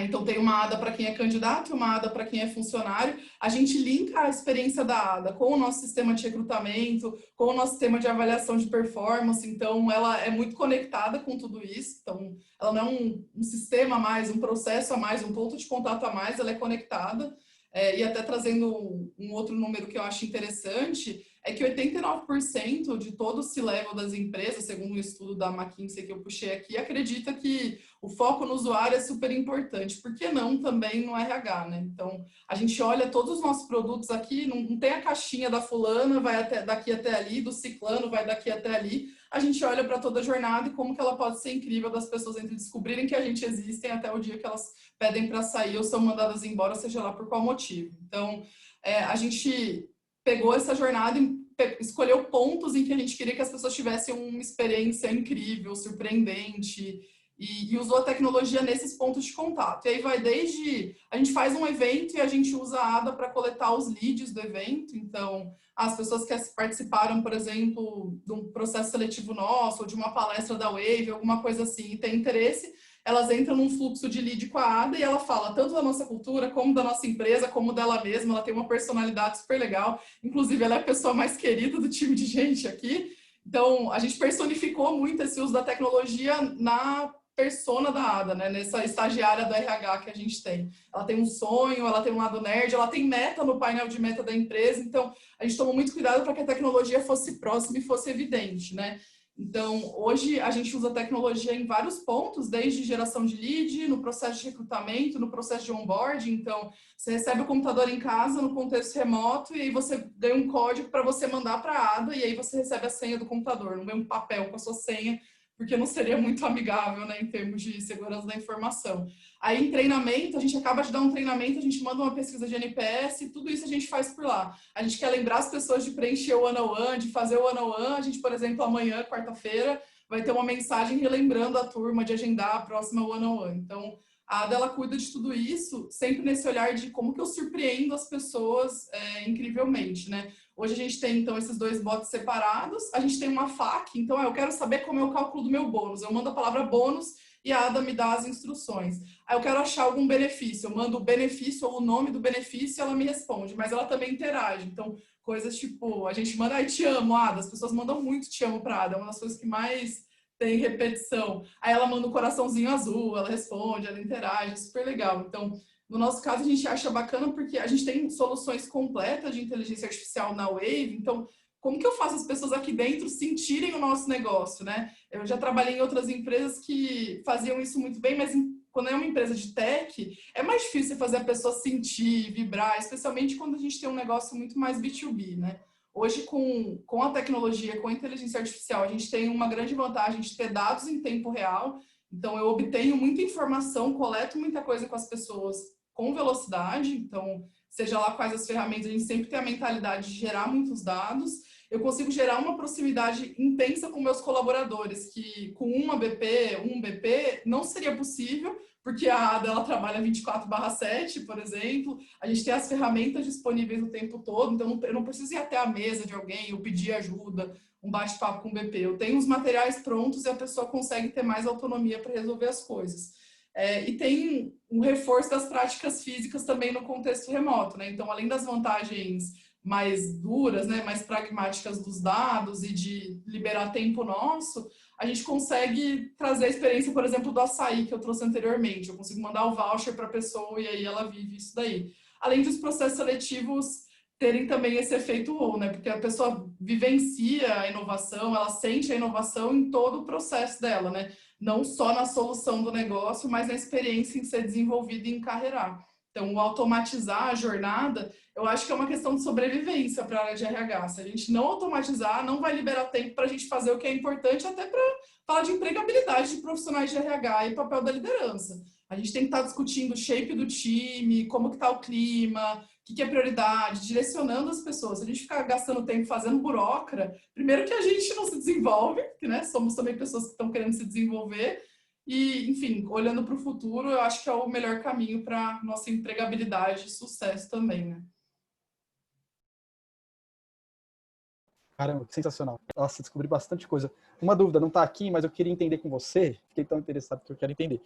Então, tem uma ADA para quem é candidato e uma ADA para quem é funcionário. A gente linka a experiência da ADA com o nosso sistema de recrutamento, com o nosso sistema de avaliação de performance. Então, ela é muito conectada com tudo isso. Então, ela não é um sistema a mais, um processo a mais, um ponto de contato a mais, ela é conectada. E até trazendo um outro número que eu acho interessante, é que 89% de todo o C-level das empresas, segundo um estudo da McKinsey que eu puxei aqui, acredita que o foco no usuário é super importante. Por que não também no RH, né? Então, a gente olha todos os nossos produtos aqui, não tem a caixinha da fulana, vai daqui até ali, do ciclano, vai daqui até ali. A gente olha para toda a jornada e como que ela pode ser incrível das pessoas entre descobrirem que a gente existe até o dia que elas pedem para sair ou são mandadas embora, seja lá por qual motivo. Então, a gente pegou essa jornada e escolheu pontos em que a gente queria que as pessoas tivessem uma experiência incrível, surpreendente, e usou a tecnologia nesses pontos de contato. E aí vai desde... A gente faz um evento e a gente usa a ADA para coletar os leads do evento. Então, as pessoas que participaram, por exemplo, de um processo seletivo nosso, ou de uma palestra da Wave, alguma coisa assim, e tem interesse, elas entram num fluxo de lead com a ADA e ela fala tanto da nossa cultura, como da nossa empresa, como dela mesma. Ela tem uma personalidade super legal. Inclusive, ela é a pessoa mais querida do time de gente aqui. Então, a gente personificou muito esse uso da tecnologia na persona da ADA, né? Nessa estagiária do RH que a gente tem. Ela tem um sonho, ela tem um lado nerd, ela tem meta no painel de meta da empresa. Então, a gente tomou muito cuidado para que a tecnologia fosse próxima e fosse evidente, né? Então, hoje a gente usa tecnologia em vários pontos, desde geração de lead, no processo de recrutamento, no processo de onboarding. Então, você recebe o computador em casa, no contexto remoto, e aí você ganha um código para você mandar para a ADA, e aí você recebe a senha do computador, não vem um papel com a sua senha, porque não seria muito amigável, né, em termos de segurança da informação. Aí, em treinamento, a gente acaba de dar um treinamento, a gente manda uma pesquisa de NPS, tudo isso a gente faz por lá. A gente quer lembrar as pessoas de preencher o one-on-one, de fazer o one-on-one. A gente, por exemplo, amanhã, quarta-feira, vai ter uma mensagem relembrando a turma de agendar a próxima one-on-one. Então, a ADA, ela cuida de tudo isso, sempre nesse olhar de como que eu surpreendo as pessoas incrivelmente, né? Hoje a gente tem, então, esses dois bots separados. A gente tem uma FAQ, então eu quero saber como é o cálculo do meu bônus. Eu mando a palavra bônus e a ADA me dá as instruções. Aí eu quero achar algum benefício, eu mando o benefício ou o nome do benefício e ela me responde, mas ela também interage. Então, coisas tipo, a gente manda, ai, te amo, Ada. As pessoas mandam muito te amo pra Ada, é uma das coisas que mais tem repetição. Aí ela manda um coraçãozinho azul, ela responde, ela interage, é super legal. Então, no nosso caso, a gente acha bacana porque a gente tem soluções completas de inteligência artificial na Wave, então como que eu faço as pessoas aqui dentro sentirem o nosso negócio, né? Eu já trabalhei em outras empresas que faziam isso muito bem, mas quando é uma empresa de tech, é mais difícil você fazer a pessoa sentir, vibrar, especialmente quando a gente tem um negócio muito mais B2B, né? Hoje, com a tecnologia, com a inteligência artificial, a gente tem uma grande vantagem de ter dados em tempo real. Então, eu obtenho muita informação, coleto muita coisa com as pessoas com velocidade. Então, seja lá quais as ferramentas, a gente sempre tem a mentalidade de gerar muitos dados. Eu consigo gerar uma proximidade intensa com meus colaboradores, que com um BP, não seria possível, porque a ADA ela trabalha 24/7, por exemplo. A gente tem as ferramentas disponíveis o tempo todo, então eu não preciso ir até a mesa de alguém ou pedir ajuda, um bate-papo com o BP. Eu tenho os materiais prontos e a pessoa consegue ter mais autonomia para resolver as coisas. E tem um reforço das práticas físicas também no contexto remoto, né? Então, além das vantagens mais duras, né, mais pragmáticas dos dados e de liberar tempo nosso, a gente consegue trazer a experiência, por exemplo, do açaí que eu trouxe anteriormente. Eu consigo mandar o voucher para a pessoa e aí ela vive isso daí. Além dos processos seletivos terem também esse efeito wow, né? Porque a pessoa vivencia a inovação, ela sente a inovação em todo o processo dela, né? Não só na solução do negócio, mas na experiência em ser desenvolvida e encarreirar. Então, o automatizar a jornada, eu acho que é uma questão de sobrevivência para a área de RH. Se a gente não automatizar, não vai liberar tempo para a gente fazer o que é importante, até para falar de empregabilidade de profissionais de RH e papel da liderança. A gente tem que estar discutindo o shape do time, como que está o clima, o que é prioridade, direcionando as pessoas. Se a gente ficar gastando tempo fazendo burocra, primeiro que a gente não se desenvolve, porque, né, somos também pessoas que estão querendo se desenvolver, e, enfim, olhando para o futuro, eu acho que é o melhor caminho para nossa empregabilidade e sucesso também, né? Caramba, que sensacional. Nossa, descobri bastante coisa. Uma dúvida, não está aqui, mas eu queria entender com você, fiquei tão interessado que eu quero entender.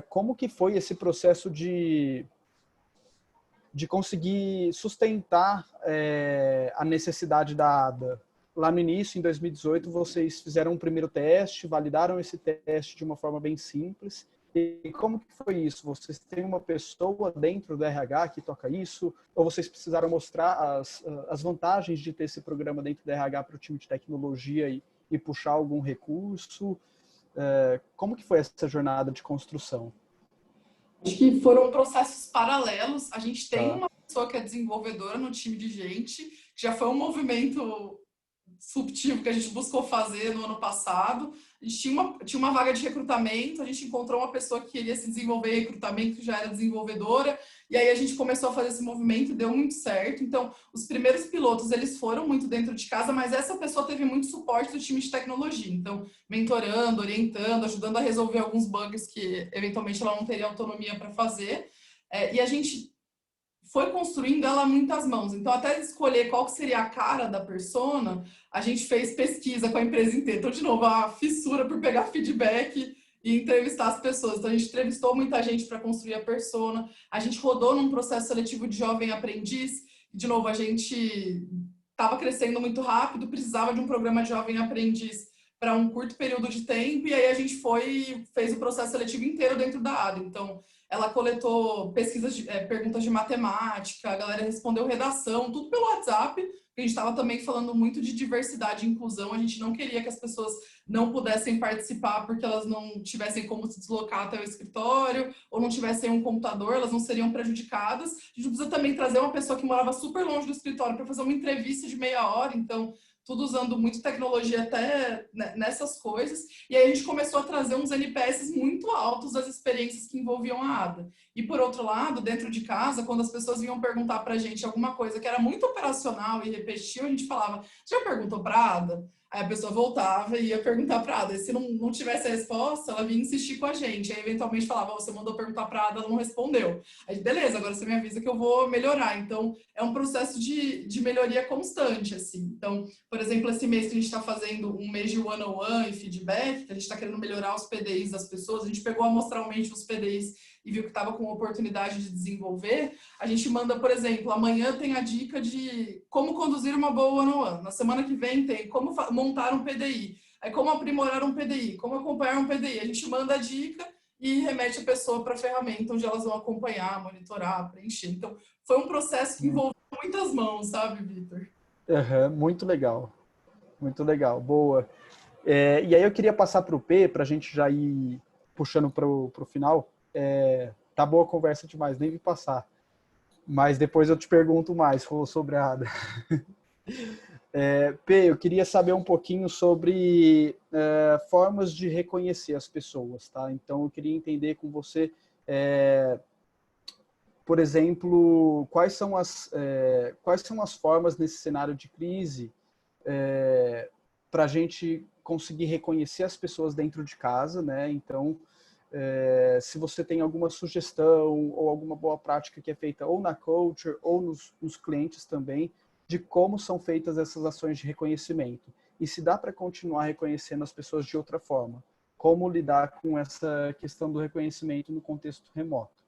Como que foi esse processo de conseguir sustentar a necessidade da ADA? Lá no início, em 2018, vocês fizeram um primeiro teste, validaram esse teste de uma forma bem simples. E como que foi isso? Vocês têm uma pessoa dentro do RH que toca isso? Ou vocês precisaram mostrar as vantagens de ter esse programa dentro do RH para o time de tecnologia e puxar algum recurso? Como que foi essa jornada de construção? Acho que foram processos paralelos. A gente tem uma pessoa que é desenvolvedora no time de gente, que já foi um movimento disruptivo que a gente buscou fazer no ano passado. A gente tinha uma vaga de recrutamento, a gente encontrou uma pessoa que queria se desenvolver em recrutamento, que já era desenvolvedora, e aí a gente começou a fazer esse movimento e deu muito certo. Então, os primeiros pilotos, eles foram muito dentro de casa, mas essa pessoa teve muito suporte do time de tecnologia. Então, mentorando, orientando, ajudando a resolver alguns bugs que, eventualmente, ela não teria autonomia para fazer. E a gente foi construindo ela a muitas mãos. Então, até escolher qual que seria a cara da persona, a gente fez pesquisa com a empresa inteira. Então, de novo, a fissura por pegar feedback e entrevistar as pessoas. Então, a gente entrevistou muita gente para construir a persona. A gente rodou num processo seletivo de jovem aprendiz. De novo, a gente estava crescendo muito rápido, precisava de um programa de jovem aprendiz para um curto período de tempo, e aí a gente fez o processo seletivo inteiro dentro da ADA. Então, ela coletou perguntas de matemática, a galera respondeu redação, tudo pelo WhatsApp. A gente estava também falando muito de diversidade e inclusão, a gente não queria que as pessoas não pudessem participar porque elas não tivessem como se deslocar até o escritório, ou não tivessem um computador, elas não seriam prejudicadas. A gente precisa também trazer uma pessoa que morava super longe do escritório para fazer uma entrevista de meia hora, então tudo usando muito tecnologia até nessas coisas, e aí a gente começou a trazer uns NPS muito altos das experiências que envolviam a ADA. E por outro lado, dentro de casa, quando as pessoas vinham perguntar pra gente alguma coisa que era muito operacional e repetitiva, a gente falava, já perguntou pra ADA? Aí a pessoa voltava e ia perguntar para a Ada. E se não tivesse a resposta, ela vinha insistir com a gente. Aí, eventualmente, falava, você mandou perguntar para a Ada, ela não respondeu. Aí, beleza, agora você me avisa que eu vou melhorar. Então, é um processo de melhoria constante, assim. Então, por exemplo, esse mês que a gente está fazendo um mês de one-on-one e feedback, que a gente está querendo melhorar os PDIs das pessoas, a gente pegou amostralmente os PDIs e viu que estava com oportunidade de desenvolver, a gente manda, por exemplo, amanhã tem a dica de como conduzir uma boa one-on-one. Na semana que vem tem como montar um PDI, aí como aprimorar um PDI, como acompanhar um PDI. A gente manda a dica e remete a pessoa para a ferramenta onde elas vão acompanhar, monitorar, preencher. Então, foi um processo que envolveu muitas mãos, sabe, Vitor? Muito legal. Muito legal. Boa. E aí eu queria passar para o P, para a gente já ir puxando para o final. Tá boa a conversa demais, nem vi passar. Mas depois eu te pergunto mais sobre a ADA. P, eu queria saber um pouquinho sobre formas de reconhecer as pessoas, tá? Então eu queria entender com você, por exemplo, quais são as formas nesse cenário de crise para a gente conseguir reconhecer as pessoas dentro de casa, né? Então, se você tem alguma sugestão ou alguma boa prática que é feita ou na culture ou nos clientes também, de como são feitas essas ações de reconhecimento. E se dá para continuar reconhecendo as pessoas de outra forma. Como lidar com essa questão do reconhecimento no contexto remoto.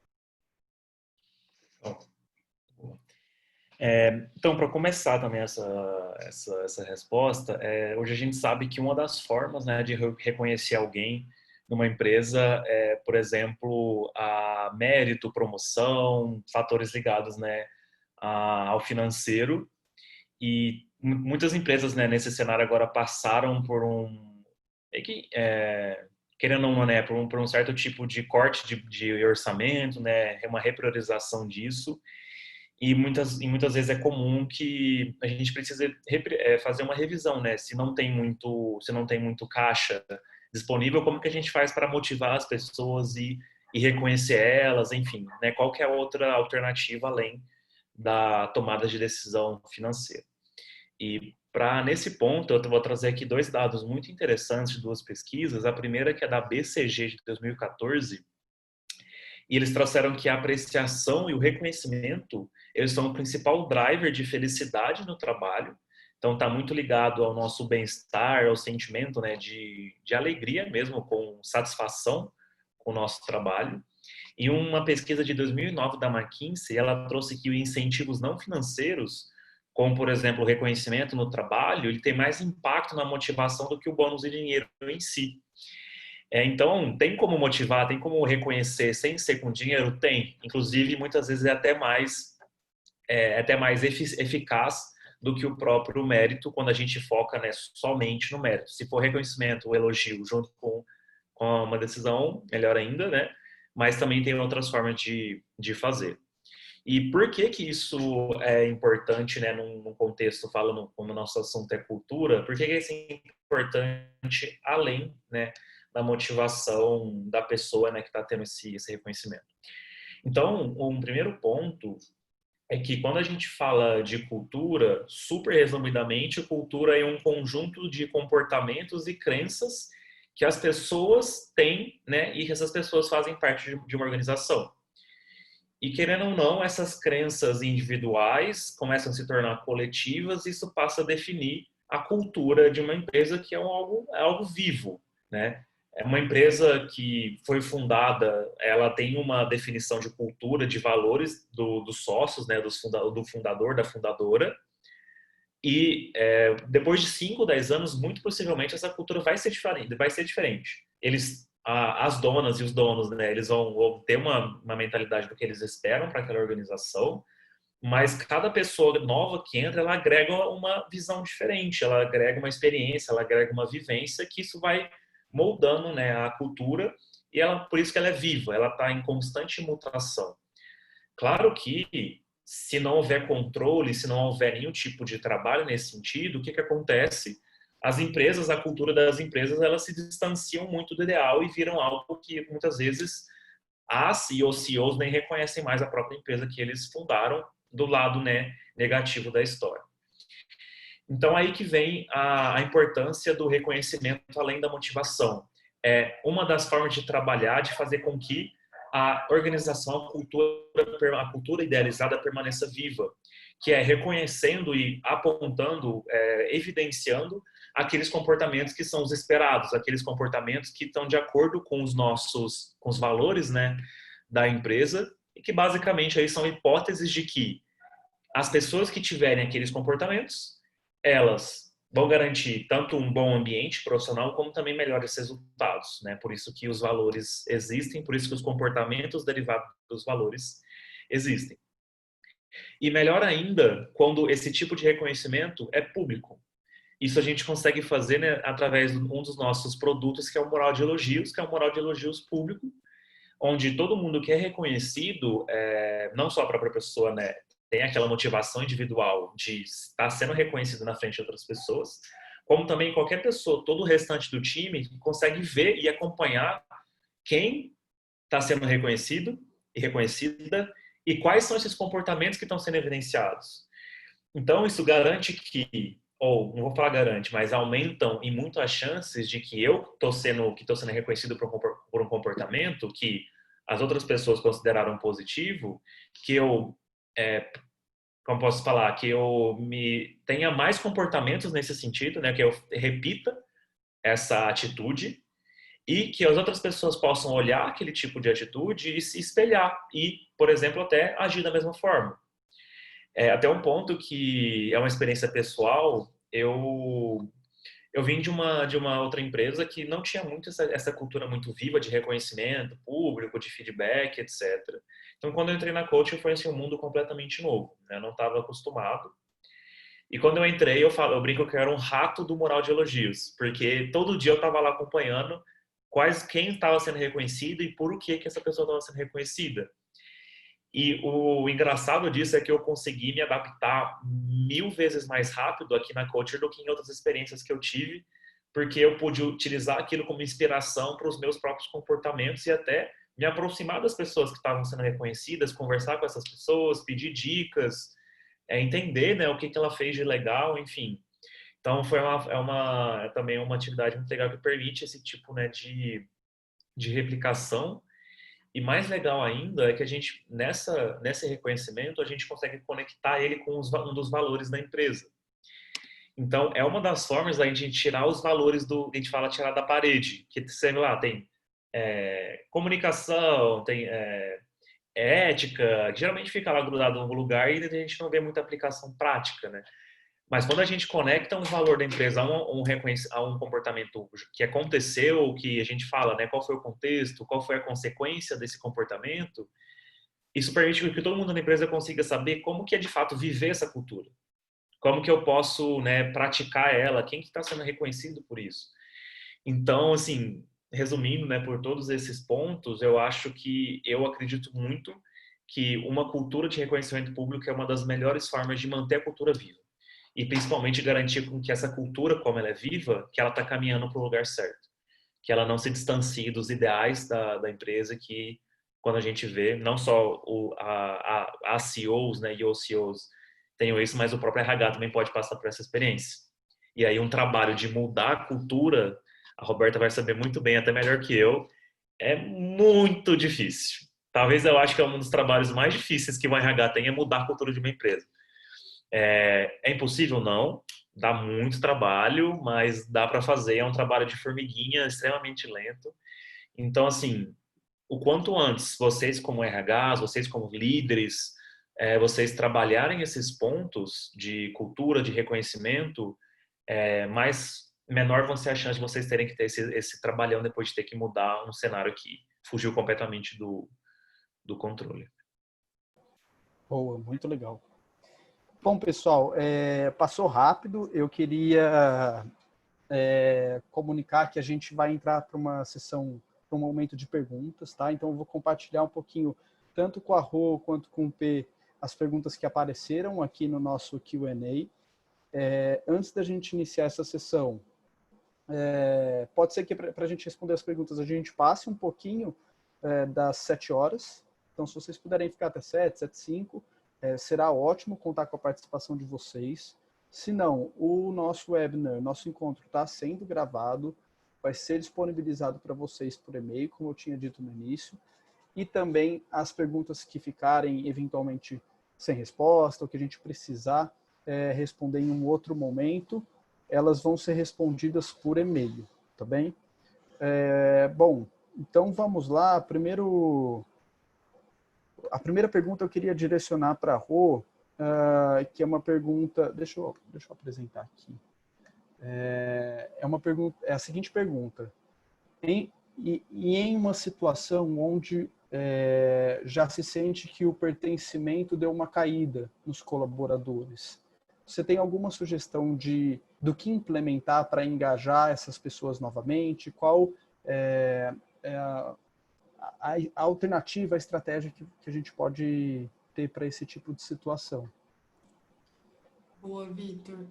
Então, para começar também essa resposta, hoje a gente sabe que uma das formas, né, de reconhecer alguém numa empresa é, por exemplo, a mérito, promoção, fatores ligados, né, ao financeiro. E muitas empresas, né, nesse cenário agora passaram por querendo ou não, né, por um certo tipo de corte de orçamento, né, uma repriorização disso. E muitas vezes é comum que a gente precise fazer uma revisão, né? Se não tem muito caixa disponível, como que a gente faz para motivar as pessoas e reconhecer elas, enfim, né? Qual que é a outra alternativa além da tomada de decisão financeira? E nesse ponto, eu vou trazer aqui dois dados muito interessantes de duas pesquisas. A primeira que é da BCG de 2014, e eles trouxeram que a apreciação e o reconhecimento, eles são o principal driver de felicidade no trabalho. Então, está muito ligado ao nosso bem-estar, ao sentimento, né, de alegria mesmo, com satisfação com o nosso trabalho. E uma pesquisa de 2009 da McKinsey, ela trouxe que os incentivos não financeiros, como, por exemplo, o reconhecimento no trabalho, ele tem mais impacto na motivação do que o bônus de dinheiro em si. Então, tem como motivar, tem como reconhecer sem ser com dinheiro? Tem. Inclusive, muitas vezes é até mais eficaz do que o próprio mérito, quando a gente foca, né, somente no mérito. Se for reconhecimento, o elogio, junto com uma decisão, melhor ainda, né? Mas também tem outras formas de fazer. E por que que isso é importante, né, num contexto, falando como o nosso assunto é cultura, por que que isso é importante além, né, da motivação da pessoa, né, que está tendo esse reconhecimento? Então, um primeiro ponto é que quando a gente fala de cultura, super resumidamente, cultura é um conjunto de comportamentos e crenças que as pessoas têm, né, e que essas pessoas fazem parte de uma organização. E querendo ou não, essas crenças individuais começam a se tornar coletivas e isso passa a definir a cultura de uma empresa, que é algo vivo, né? É uma empresa que foi fundada, ela tem uma definição de cultura, de valores dos sócios, né, do fundador, da fundadora, e depois de 5, 10 anos, muito possivelmente essa cultura vai ser diferente, vai ser diferente. As donas e os donos, né, eles vão ter uma mentalidade do que eles esperam para aquela organização, mas cada pessoa nova que entra, ela agrega uma visão diferente, ela agrega uma experiência, ela agrega uma vivência, que isso vai moldando, né, a cultura, e por isso que ela é viva, ela está em constante mutação. Claro que se não houver controle, se não houver nenhum tipo de trabalho nesse sentido, o que acontece? As empresas, a cultura das empresas, elas se distanciam muito do ideal e viram algo que muitas vezes as e os CEOs nem reconhecem mais a própria empresa que eles fundaram, do lado, né, negativo da história. Então, aí que vem a importância do reconhecimento além da motivação. É uma das formas de trabalhar, de fazer com que a organização, a cultura idealizada permaneça viva, que é reconhecendo e apontando, evidenciando aqueles comportamentos que são os esperados, aqueles comportamentos que estão de acordo com com os valores, né, da empresa, e que basicamente aí são hipóteses de que as pessoas que tiverem aqueles comportamentos, elas vão garantir tanto um bom ambiente profissional como também melhores resultados, né? Por isso que os valores existem, por isso que os comportamentos derivados dos valores existem. E melhor ainda, quando esse tipo de reconhecimento é público. Isso a gente consegue fazer, né, através de um dos nossos produtos, que é o Mural de Elogios, que é um mural de elogios público, onde todo mundo que é reconhecido, não só a própria pessoa, né, tem aquela motivação individual de estar sendo reconhecido na frente de outras pessoas, como também qualquer pessoa, todo o restante do time, consegue ver e acompanhar quem está sendo reconhecido e reconhecida e quais são esses comportamentos que estão sendo evidenciados. Então, isso garante que, ou não vou falar garante, mas aumentam em muito as chances de que eu estou sendo reconhecido por um comportamento que as outras pessoas consideraram positivo, que eu, como posso falar, que eu tenha mais comportamentos nesse sentido, né, que eu repita essa atitude e que as outras pessoas possam olhar aquele tipo de atitude e se espelhar e, por exemplo, até agir da mesma forma. Até um ponto que é uma experiência pessoal, eu vim de uma outra empresa que não tinha muito essa cultura muito viva de reconhecimento público, de feedback, etc. Então, quando eu entrei na coaching, foi assim, um mundo completamente novo, né? Eu não estava acostumado. E quando eu entrei, eu brinco que eu era um rato do mural de elogios, porque todo dia eu estava lá acompanhando quem estava sendo reconhecido e por que essa pessoa estava sendo reconhecida. E o engraçado disso é que eu consegui me adaptar 1000 vezes mais rápido aqui na Culture do que em outras experiências que eu tive, porque eu pude utilizar aquilo como inspiração para os meus próprios comportamentos e até me aproximar das pessoas que estavam sendo reconhecidas, conversar com essas pessoas, pedir dicas, entender, né, o que ela fez de legal, enfim. Então, é também uma atividade muito legal que permite esse tipo, né, de replicação. E mais legal ainda é que a gente, nesse reconhecimento, a gente consegue conectar ele com um dos valores da empresa. Então, é uma das formas da gente tirar os valores a gente fala tirar da parede, que sei lá, tem comunicação, tem ética, que geralmente fica lá grudado em algum lugar e a gente não vê muita aplicação prática, né? Mas quando a gente conecta um valor da empresa a um comportamento que aconteceu, que a gente fala, né, qual foi o contexto, qual foi a consequência desse comportamento, isso permite que todo mundo na empresa consiga saber como que é de fato viver essa cultura. Como que eu posso, né, praticar ela, quem que está sendo reconhecido por isso. Então, assim, resumindo, né, por todos esses pontos, eu acredito muito que uma cultura de reconhecimento público é uma das melhores formas de manter a cultura viva. E principalmente garantir com que essa cultura, como ela é viva, que ela está caminhando para o lugar certo. Que ela não se distancie dos ideais da empresa que, quando a gente vê, não só as CEOs, né, e os CEOs tenham isso, mas o próprio RH também pode passar por essa experiência. E aí um trabalho de mudar a cultura, a Roberta vai saber muito bem, até melhor que eu, é muito difícil. Talvez eu acho que é um dos trabalhos mais difíceis que o RH tem, é mudar a cultura de uma empresa. É impossível? Não. Dá muito trabalho, mas dá para fazer. É um trabalho de formiguinha, extremamente lento. Então, assim, o quanto antes vocês como RHs, vocês como líderes, vocês trabalharem esses pontos de cultura, de reconhecimento, menor vão ser as chances de vocês terem que ter esse trabalhão depois de ter que mudar um cenário que fugiu completamente do controle. Boa, muito legal. Bom, pessoal, passou rápido. Eu queria comunicar que a gente vai entrar para uma sessão, para um momento de perguntas, tá? Então, eu vou compartilhar um pouquinho, tanto com a Rô quanto com o P, as perguntas que apareceram aqui no nosso Q&A. Antes da gente iniciar essa sessão, pode ser que para a gente responder as perguntas a gente passe um pouquinho das 7 horas. Então, se vocês puderem ficar até 7, 7h05, será ótimo contar com a participação de vocês. Se não, o nosso webinar, nosso encontro está sendo gravado, vai ser disponibilizado para vocês por e-mail, como eu tinha dito no início, e também as perguntas que ficarem eventualmente sem resposta, ou que a gente precisar responder em um outro momento, elas vão ser respondidas por e-mail, tá bem? Bom, então vamos lá. A primeira pergunta eu queria direcionar para a Rô, que é uma pergunta... Deixa eu apresentar aqui. É a seguinte pergunta. Em uma situação onde já se sente que o pertencimento deu uma caída nos colaboradores, você tem alguma sugestão do que implementar para engajar essas pessoas novamente? Qual a alternativa, a estratégia que a gente pode ter para esse tipo de situação? Boa, Vitor.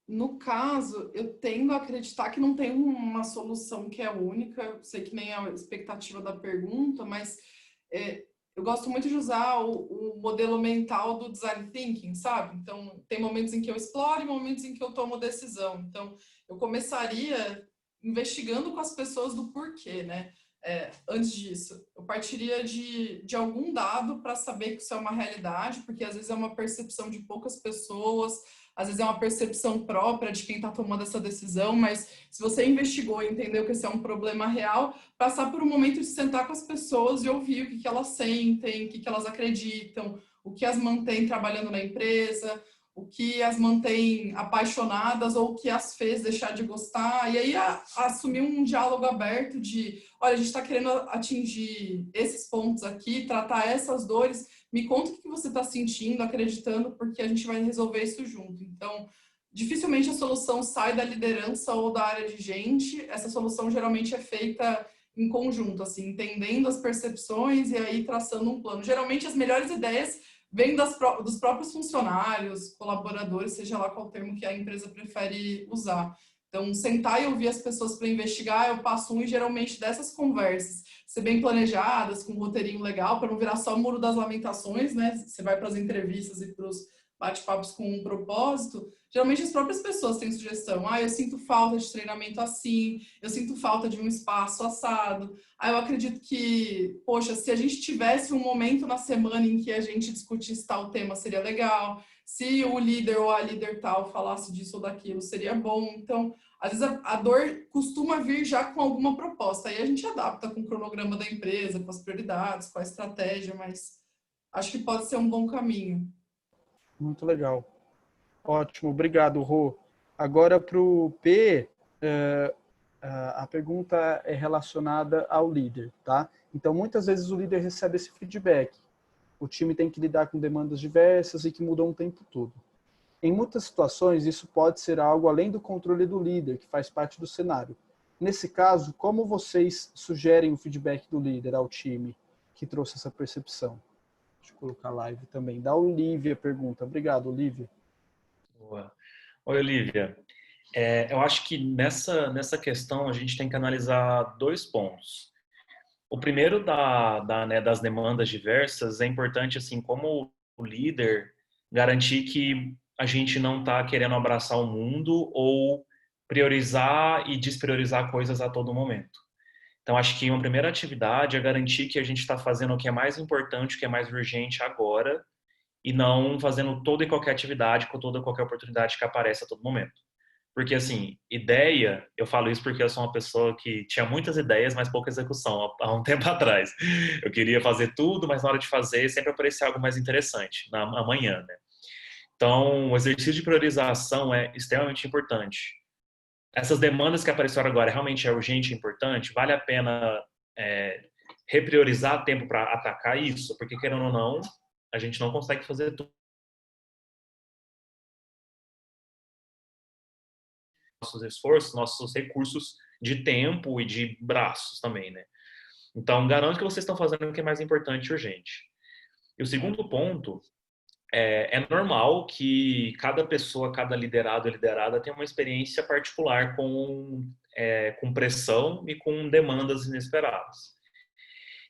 No caso, eu tendo a acreditar que não tem uma solução que é única. Eu sei que nem a expectativa da pergunta, mas eu gosto muito de usar o modelo mental do design thinking, sabe? Então, tem momentos em que eu exploro e momentos em que eu tomo decisão. Então, eu começaria investigando com as pessoas do porquê, né? Antes disso, eu partiria de algum dado para saber que isso é uma realidade, porque às vezes é uma percepção de poucas pessoas, às vezes é uma percepção própria de quem está tomando essa decisão, mas se você investigou e entendeu que esse é um problema real, passar por um momento de sentar com as pessoas e ouvir o que elas sentem, o que elas acreditam, o que as mantém trabalhando na empresa, o que as mantém apaixonadas ou o que as fez deixar de gostar, e aí assumir um diálogo aberto de, olha, a gente está querendo atingir esses pontos aqui, tratar essas dores, me conta o que você está sentindo, acreditando, porque a gente vai resolver isso junto. Então, dificilmente a solução sai da liderança ou da área de gente, essa solução geralmente é feita em conjunto, assim, entendendo as percepções e aí traçando um plano. Geralmente as melhores ideias vem dos próprios funcionários, colaboradores, seja lá qual termo que a empresa prefere usar. Então, sentar e ouvir as pessoas para investigar é o passo 1, e geralmente dessas conversas, ser bem planejadas, com um roteirinho legal, para não virar só o muro das lamentações, né? Você vai para as entrevistas e para os bate-papos com um propósito, geralmente as próprias pessoas têm sugestão. Eu sinto falta de treinamento assim, eu sinto falta de um espaço assado. Eu acredito que, poxa, se a gente tivesse um momento na semana em que a gente discutisse tal tema, seria legal. se o líder ou a líder tal falasse disso ou daquilo, seria bom. Então, às vezes a dor costuma vir já com alguma proposta, aí a gente adapta com o cronograma da empresa, com as prioridades, com a estratégia, mas acho que pode ser um bom caminho. Muito legal. Ótimo, obrigado, Rô. Agora para o P, a pergunta é relacionada ao líder, tá? Então, muitas vezes o líder recebe esse feedback. O time tem que lidar com demandas diversas e que mudam o tempo todo. Em muitas situações, isso pode ser algo além do controle do líder, que faz parte do cenário. Nesse caso, como vocês sugerem o feedback do líder ao time que trouxe essa percepção? Deixa eu colocar live também. Da Olivia pergunta. Obrigado, Olivia. Boa. Oi, Olivia. Eu acho que nessa questão a gente tem que analisar dois pontos. O primeiro né, das demandas diversas é importante, assim, como o líder, garantir que a gente não está querendo abraçar o mundo ou priorizar e despriorizar coisas a todo momento. Então, acho que uma primeira atividade é garantir que a gente está fazendo o que é mais importante, o que é mais urgente agora, e não fazendo toda e qualquer atividade com toda e qualquer oportunidade que aparece a todo momento. Porque, assim, ideia, eu falo isso porque eu sou uma pessoa que tinha muitas ideias, mas pouca execução há um tempo atrás. Eu queria fazer tudo, mas na hora de fazer sempre aparecia algo mais interessante, amanhã, né? Então, o exercício de priorização é extremamente importante. Essas demandas que apareceram agora realmente é urgente e importante? Vale a pena repriorizar tempo para atacar isso? Porque, querendo ou não, a gente não consegue fazer tudo. Nossos esforços, nossos recursos de tempo e de braços também, né? Então, garanto que vocês estão fazendo o que é mais importante e urgente. E o segundo ponto é normal que cada pessoa, cada liderado ou liderada tenha uma experiência particular com pressão e com demandas inesperadas.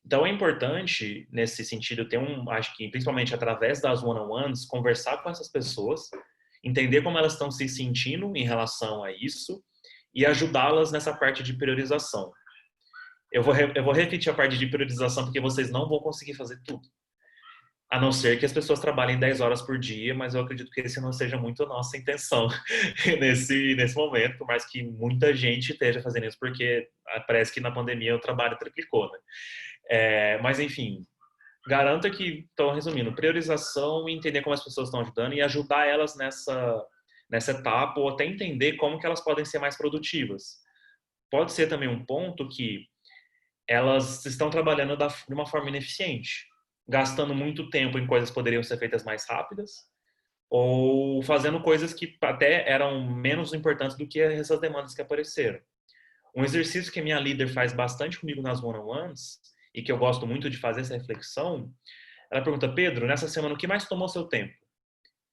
Então, é importante, nesse sentido, acho que principalmente através das one-on-ones, conversar com essas pessoas, entender como elas estão se sentindo em relação a isso e ajudá-las nessa parte de priorização. Eu vou repetir a parte de priorização porque vocês não vão conseguir fazer tudo. A não ser que as pessoas trabalhem 10 horas por dia, mas eu acredito que esse não seja muito a nossa intenção nesse momento, por mais que muita gente esteja fazendo isso, porque parece que na pandemia o trabalho triplicou, né? Mas, enfim, garanta que, então, resumindo, priorização e entender como as pessoas estão ajudando e ajudar elas nessa etapa ou até entender como que elas podem ser mais produtivas. Pode ser também um ponto que elas estão trabalhando de uma forma ineficiente, gastando muito tempo em coisas que poderiam ser feitas mais rápidas ou fazendo coisas que até eram menos importantes do que essas demandas que apareceram. Um exercício que a minha líder faz bastante comigo nas one-on-ones e que eu gosto muito de fazer essa reflexão, ela pergunta: Pedro, nessa semana o que mais tomou seu tempo?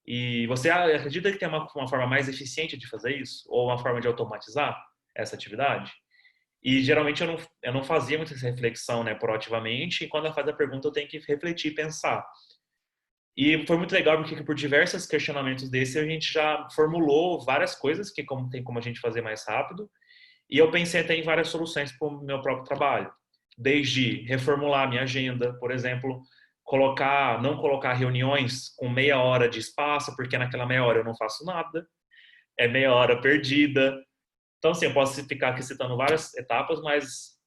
E você acredita que tem uma forma mais eficiente de fazer isso? Ou uma forma de automatizar essa atividade? E geralmente eu não fazia muita essa reflexão, né, proativamente, e quando ela faz a pergunta eu tenho que refletir e pensar. E foi muito legal porque por diversos questionamentos desse a gente já formulou várias coisas que tem como a gente fazer mais rápido, e eu pensei até em várias soluções para o meu próprio trabalho. Desde reformular a minha agenda, por exemplo, não colocar reuniões com meia hora de espaço, porque naquela meia hora eu não faço nada, é meia hora perdida. Então, assim, eu posso ficar aqui citando várias etapas, mas,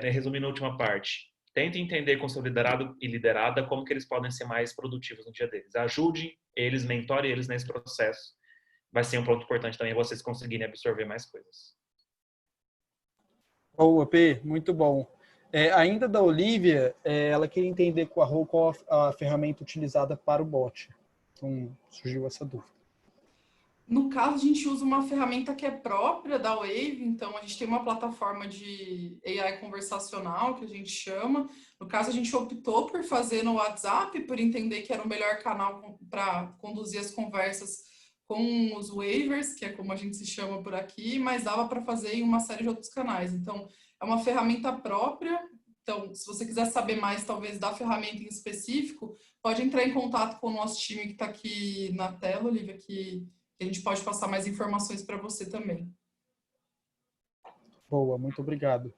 resumindo a última parte, tente entender com seu liderado e liderada como que eles podem ser mais produtivos no dia deles. Ajude eles, mentore eles nesse processo. Vai ser um ponto importante também vocês conseguirem absorver mais coisas. Boa, P, muito bom. Ainda da Olivia, ela queria entender com a Rô qual a ferramenta utilizada para o bot. Então, surgiu essa dúvida. No caso, a gente usa uma ferramenta que é própria da Wave, então a gente tem uma plataforma de AI conversacional, que a gente chama. No caso, a gente optou por fazer no WhatsApp, por entender que era o melhor canal para conduzir as conversas com os waivers, que é como a gente se chama por aqui, mas dava para fazer em uma série de outros canais. Então, é uma ferramenta própria. Então, se você quiser saber mais, talvez, da ferramenta em específico, pode entrar em contato com o nosso time que está aqui na tela, Olivia, que a gente pode passar mais informações para você também. Boa, muito obrigado.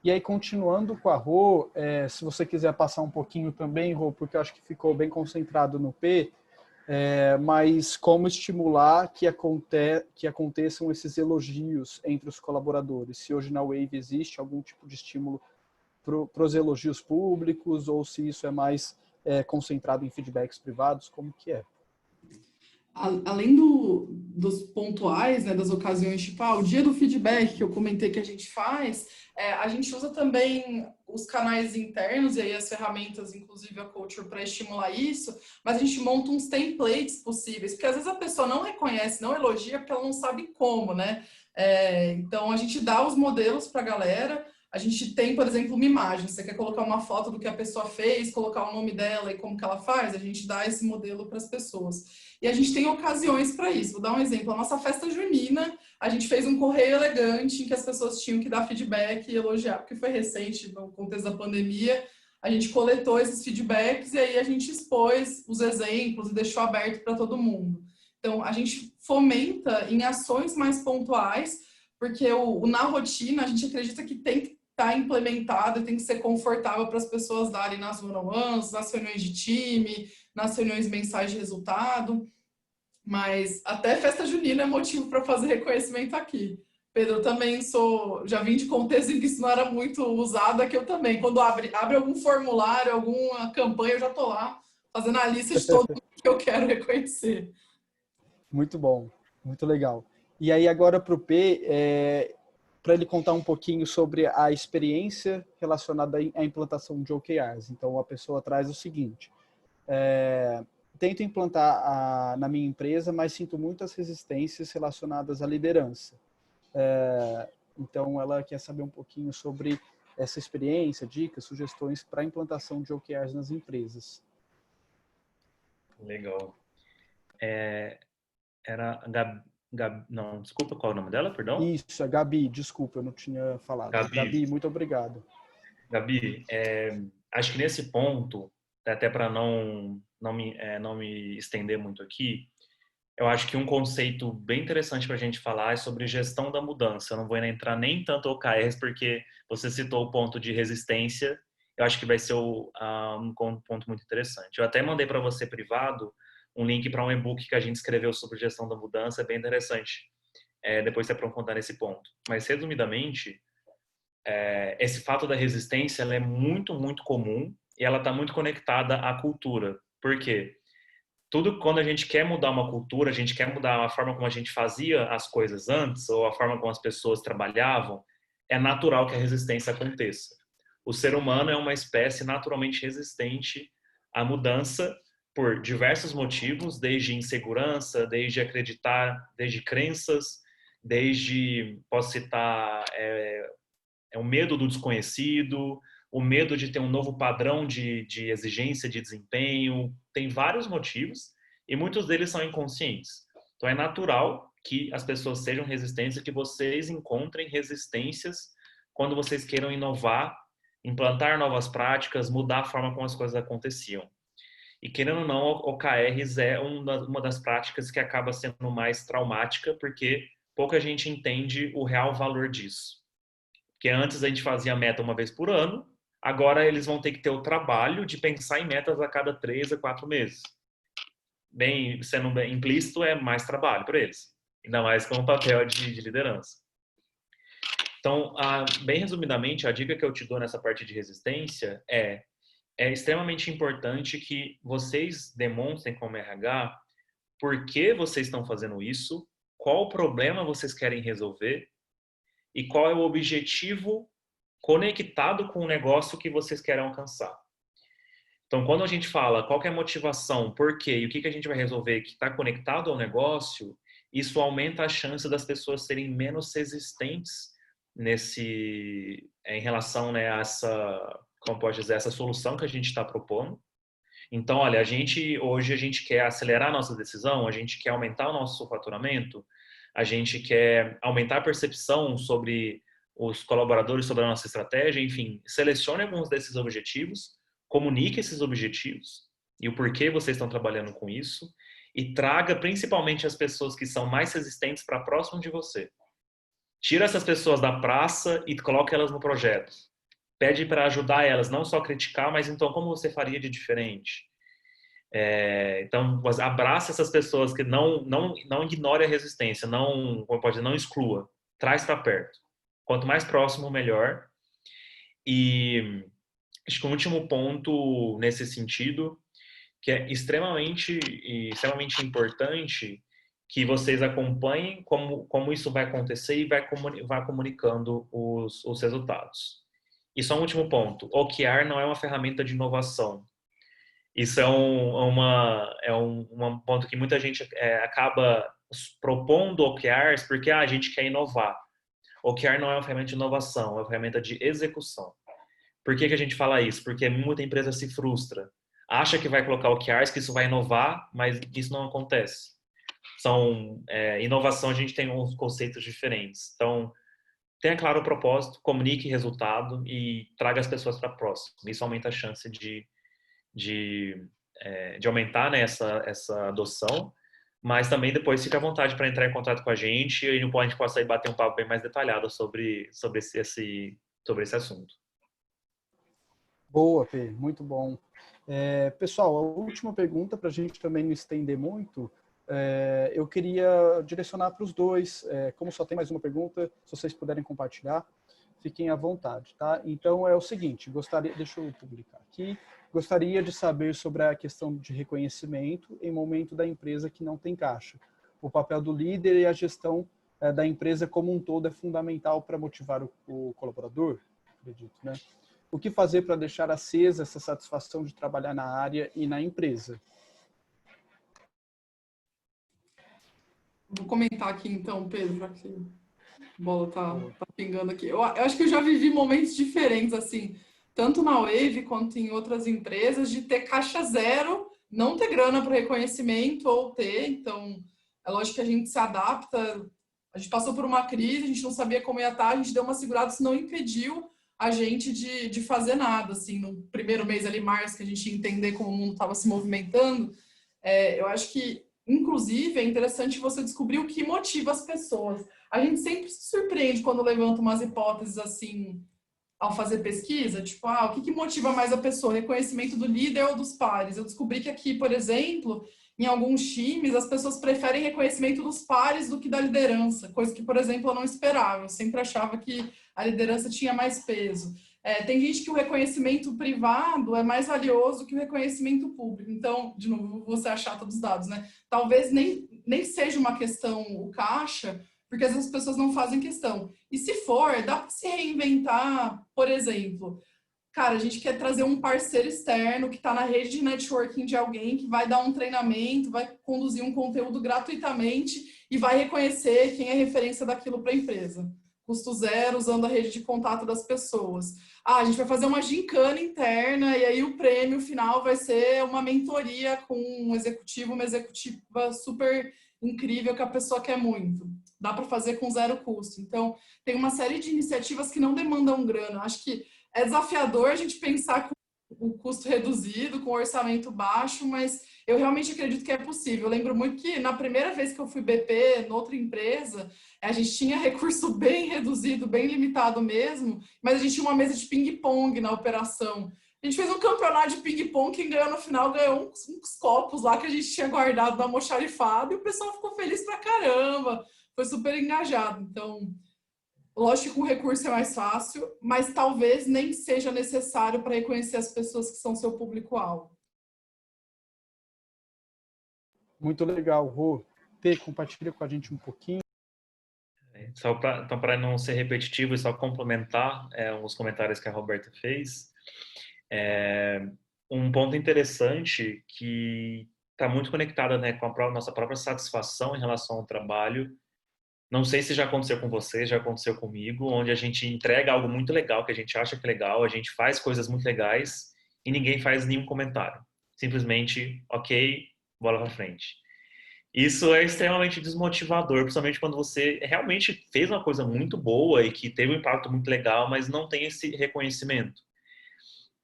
E aí, continuando com a Rô, se você quiser passar um pouquinho também, Rô, porque eu acho que ficou bem concentrado no P, mas como estimular que aconteçam esses elogios entre os colaboradores? Se hoje na Wave existe algum tipo de estímulo para os elogios públicos, ou se isso é mais concentrado em feedbacks privados, como que é? Além dos pontuais, né, das ocasiões, tipo, o dia do feedback que eu comentei que a gente faz, a gente usa também os canais internos e aí as ferramentas, inclusive a Culture, para estimular isso, mas a gente monta uns templates possíveis, porque às vezes a pessoa não reconhece, não elogia, porque ela não sabe como, né? Então a gente dá os modelos para a galera. A gente tem, por exemplo, uma imagem. Você quer colocar uma foto do que a pessoa fez, colocar o nome dela e como que ela faz, a gente dá esse modelo para as pessoas. E a gente tem ocasiões para isso. Vou dar um exemplo. A nossa festa junina, a gente fez um correio elegante em que as pessoas tinham que dar feedback e elogiar, porque foi recente, no contexto da pandemia. A gente coletou esses feedbacks e aí a gente expôs os exemplos e deixou aberto para todo mundo. Então, a gente fomenta em ações mais pontuais, porque na rotina a gente acredita que tem que estar implementado e tem que ser confortável para as pessoas darem nas one-on-ones, nas reuniões de time, nas reuniões mensais de resultado, mas até festa junina é motivo para fazer reconhecimento aqui. Pedro, eu também já vim de contexto em que isso não era muito usado, aqui eu também. Quando abre algum formulário, alguma campanha, eu já estou lá fazendo a lista de todo mundo que eu quero reconhecer. Muito bom, muito legal. E aí agora para o P, para ele contar um pouquinho sobre a experiência relacionada à implantação de OKRs. Então a pessoa traz o seguinte: tento implantar na minha empresa, mas sinto muitas resistências relacionadas à liderança. Então ela quer saber um pouquinho sobre essa experiência, dicas, sugestões para a implantação de OKRs nas empresas. Legal. Era não, desculpa, qual é o nome dela, perdão? Isso, é Gabi, desculpa, eu não tinha falado. Gabi, muito obrigado. Gabi, acho que nesse ponto, até para não me estender muito aqui, eu acho que um conceito bem interessante para a gente falar é sobre gestão da mudança. Eu não vou entrar nem tanto OKRs, porque você citou o ponto de resistência, eu acho que vai ser um ponto muito interessante. Eu até mandei para você privado um link para um e-book que a gente escreveu sobre gestão da mudança, é bem interessante. Depois você aprofundar nesse ponto. Mas, resumidamente, esse fato da resistência ela é muito, muito comum e ela está muito conectada à cultura. Por quê? Quando a gente quer mudar uma cultura, a gente quer mudar a forma como a gente fazia as coisas antes ou a forma como as pessoas trabalhavam, é natural que a resistência aconteça. O ser humano é uma espécie naturalmente resistente à mudança por diversos motivos, desde insegurança, desde acreditar, desde crenças, posso citar, o medo do desconhecido, o medo de ter um novo padrão de exigência de desempenho. Tem vários motivos e muitos deles são inconscientes. Então é natural que as pessoas sejam resistentes e que vocês encontrem resistências quando vocês queiram inovar, implantar novas práticas, mudar a forma como as coisas aconteciam. E querendo ou não, OKRs é uma das práticas que acaba sendo mais traumática, porque pouca gente entende o real valor disso. Porque antes a gente fazia meta uma vez por ano, agora eles vão ter que ter o trabalho de pensar em metas a cada 3 a 4 meses. Sendo bem implícito, é mais trabalho para eles. Ainda mais com o papel de liderança. Então, bem resumidamente, a dica que eu te dou nessa parte de resistência é extremamente importante que vocês demonstrem como RH por que vocês estão fazendo isso, qual problema vocês querem resolver e qual é o objetivo conectado com o negócio que vocês querem alcançar. Então, quando a gente fala qual que é a motivação, por quê e o que a gente vai resolver que está conectado ao negócio, isso aumenta a chance das pessoas serem menos resistentes em relação, né, a essa solução que a gente está propondo. Então, olha, hoje a gente quer acelerar a nossa decisão, a gente quer aumentar o nosso faturamento, a gente quer aumentar a percepção sobre os colaboradores, sobre a nossa estratégia, enfim, selecione alguns desses objetivos, comunique esses objetivos e o porquê vocês estão trabalhando com isso e traga principalmente as pessoas que são mais resistentes para próximo de você. Tira essas pessoas da praça e coloque elas no projeto. pede para ajudar elas, não só criticar, mas então como você faria de diferente? Então, abraça essas pessoas que não ignore a resistência, como pode dizer, não exclua, traz para perto. Quanto mais próximo, melhor. E acho que o último ponto nesse sentido, que é extremamente importante, que vocês acompanhem como isso vai acontecer e vai comunicando os resultados. E só um último ponto, OKR não é uma ferramenta de inovação. Isso é um ponto que muita gente acaba propondo OKRs porque a gente quer inovar. OKR não é uma ferramenta de inovação, é uma ferramenta de execução. Por que a gente fala isso? Porque muita empresa se frustra. Acha que vai colocar OKRs, que isso vai inovar, mas isso não acontece. Inovação, a gente tem uns conceitos diferentes. Então, tenha claro o propósito, comunique resultado e traga as pessoas para próximo. Isso aumenta a chance de aumentar, né, essa adoção, mas também depois fica à vontade para entrar em contato com a gente e a gente possa aí bater um papo bem mais detalhado sobre esse assunto. Boa, P, muito bom. Pessoal, a última pergunta, para a gente também não estender muito, eu queria direcionar para os dois. Como só tem mais uma pergunta, se vocês puderem compartilhar, fiquem à vontade, tá? Então é o seguinte, deixa eu publicar aqui, gostaria de saber sobre a questão de reconhecimento em momento da empresa que não tem caixa. O papel do líder e a gestão da empresa como um todo é fundamental para motivar o colaborador, acredito, né? O que fazer para deixar acesa essa satisfação de trabalhar na área e na empresa? Vou comentar aqui então, Pedro, já que a bola tá pingando aqui. Eu acho que eu já vivi momentos diferentes, assim, tanto na Wave quanto em outras empresas, de ter caixa zero, não ter grana para reconhecimento ou ter. Então, é lógico que a gente se adapta. A gente passou por uma crise, a gente não sabia como ia estar, a gente deu uma segurada, isso não impediu a gente de fazer nada. Assim, no primeiro mês ali, março, que a gente ia entender como o mundo estava se movimentando, eu acho que, inclusive, é interessante você descobrir o que motiva as pessoas. A gente sempre se surpreende quando levanta umas hipóteses assim, ao fazer pesquisa, tipo, o que motiva mais a pessoa? Reconhecimento do líder ou dos pares? Eu descobri que aqui, por exemplo, em alguns times, as pessoas preferem reconhecimento dos pares do que da liderança, coisa que, por exemplo, eu não esperava. Eu sempre achava que a liderança tinha mais peso. Tem gente que o reconhecimento privado é mais valioso que o reconhecimento público. Então, de novo, vou ser a chata dos dados, né? Talvez nem seja uma questão o caixa, porque às vezes as pessoas não fazem questão. E se for, dá para se reinventar, por exemplo, cara, a gente quer trazer um parceiro externo que está na rede de networking de alguém, que vai dar um treinamento, vai conduzir um conteúdo gratuitamente e vai reconhecer quem é referência daquilo para a empresa. Custo zero, usando a rede de contato das pessoas. A gente vai fazer uma gincana interna e aí o prêmio final vai ser uma mentoria com um executivo, uma executiva super incrível que a pessoa quer muito. Dá para fazer com zero custo. Então, tem uma série de iniciativas que não demandam grana. Acho que é desafiador a gente pensar com o custo reduzido, com orçamento baixo, mas eu realmente acredito que é possível. Eu lembro muito que na primeira vez que eu fui BP, noutra empresa, a gente tinha recurso bem reduzido, bem limitado mesmo, mas a gente tinha uma mesa de ping-pong na operação. A gente fez um campeonato de ping-pong, quem ganhou no final ganhou uns copos lá que a gente tinha guardado no almoxarifado e o pessoal ficou feliz pra caramba, foi super engajado. Então, lógico que com recurso é mais fácil, mas talvez nem seja necessário para reconhecer as pessoas que são seu público-alvo. Muito legal, Rô. P, compartilha com a gente um pouquinho. Então, para não ser repetitivo e só complementar os comentários que a Roberta fez, um ponto interessante que está muito conectado, né, com a nossa própria satisfação em relação ao trabalho. Não sei se já aconteceu com você, já aconteceu comigo, onde a gente entrega algo muito legal, que a gente acha que é legal, a gente faz coisas muito legais e ninguém faz nenhum comentário. Simplesmente, ok, bola para frente. Isso é extremamente desmotivador, principalmente quando você realmente fez uma coisa muito boa e que teve um impacto muito legal, mas não tem esse reconhecimento.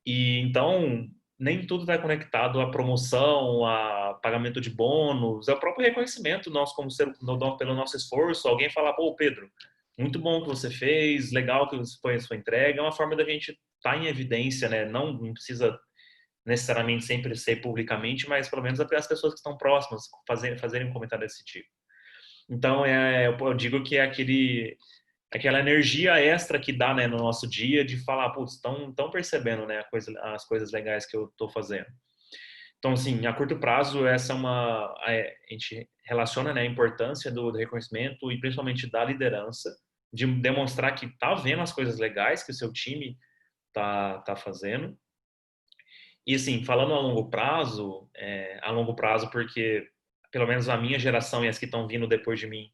E então, nem tudo está conectado à promoção, a pagamento de bônus, é o próprio reconhecimento nosso como pelo nosso esforço. Alguém falar, pô, Pedro, muito bom que você fez, legal que foi a sua entrega, é uma forma da gente tá em evidência, né? Não precisa necessariamente sempre ser publicamente, mas pelo menos as pessoas que estão próximas fazerem um comentário desse tipo. Então, eu digo que é aquela energia extra que dá, né, no nosso dia de falar, putz, estão percebendo, né, as coisas legais que eu estou fazendo. Então, assim, a curto prazo, a gente relaciona, né, a importância do reconhecimento e principalmente da liderança, de demonstrar que tá vendo as coisas legais que o seu time tá fazendo. E, assim, falando a longo prazo porque, pelo menos a minha geração e as que estão vindo depois de mim,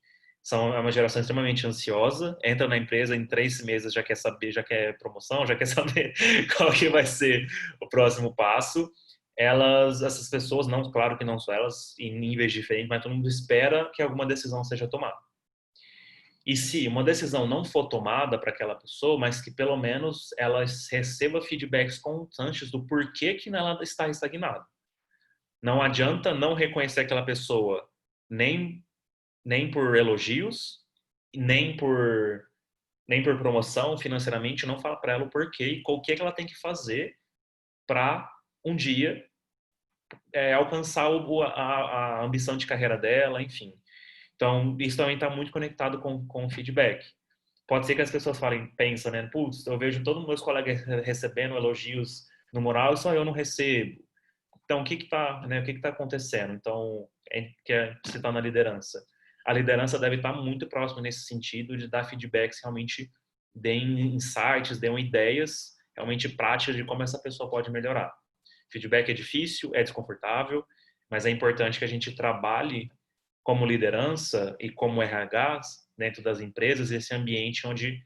é uma geração extremamente ansiosa, entra na empresa em 3 meses, já quer saber, já quer promoção, já quer saber qual que vai ser o próximo passo. Essas pessoas, não, claro que não só elas, em níveis diferentes, mas todo mundo espera que alguma decisão seja tomada. E se uma decisão não for tomada para aquela pessoa, mas que pelo menos ela receba feedbacks constantes do porquê que ela está estagnada. Não adianta não reconhecer aquela pessoa nem por elogios, nem por promoção financeiramente, não fala para ela o porquê e o que ela tem que fazer para um dia alcançar a ambição de carreira dela, enfim. Então, isso também está muito conectado com o feedback. Pode ser que as pessoas pensam, né? Putz, eu vejo todos os meus colegas recebendo elogios no moral e só eu não recebo. Então, o que está acontecendo? Então, você está na liderança. A liderança deve estar muito próxima nesse sentido de dar feedbacks, realmente deem insights, deem ideias realmente práticas de como essa pessoa pode melhorar. Feedback é difícil, é desconfortável, mas é importante que a gente trabalhe como liderança e como RH dentro das empresas esse ambiente onde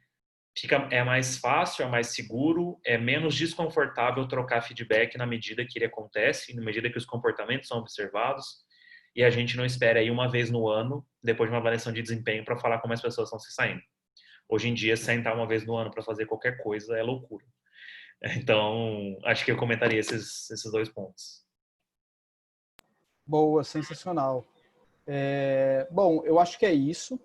é mais fácil, é mais seguro, é menos desconfortável trocar feedback na medida que ele acontece, na medida que os comportamentos são observados, e a gente não espera aí uma vez no ano, depois de uma avaliação de desempenho, para falar como as pessoas estão se saindo. Hoje em dia, sentar uma vez no ano para fazer qualquer coisa é loucura. Então, acho que eu comentaria esses 2 pontos. Boa, sensacional. Bom, eu acho que é isso.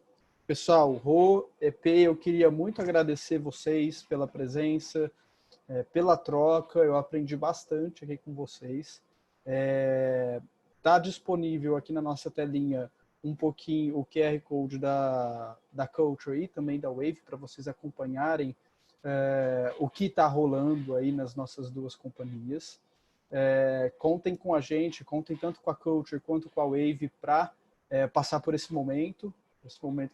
Pessoal, Rô, EP, eu queria muito agradecer vocês pela presença, pela troca, eu aprendi bastante aqui com vocês. Está disponível aqui na nossa telinha um pouquinho o QR Code da Culture e também da Wave, para vocês acompanharem o que está rolando aí nas nossas 2 companhias. Contem com a gente, contem tanto com a Culture quanto com a Wave para passar por esse momento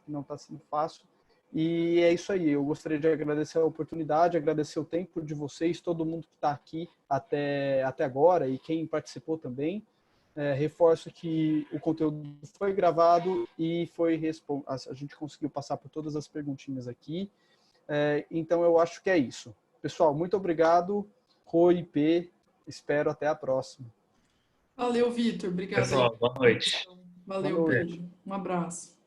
que não está sendo fácil. E é isso aí, eu gostaria de agradecer a oportunidade, agradecer o tempo de vocês, todo mundo que está aqui até agora e quem participou também. Reforço que o conteúdo foi gravado e a gente conseguiu passar por todas as perguntinhas aqui. Então eu acho que é isso. Pessoal, muito obrigado. Rô e P, espero até a próxima. Valeu, Vitor. Obrigada. Pessoal, boa noite. Valeu, Pedro. Um abraço.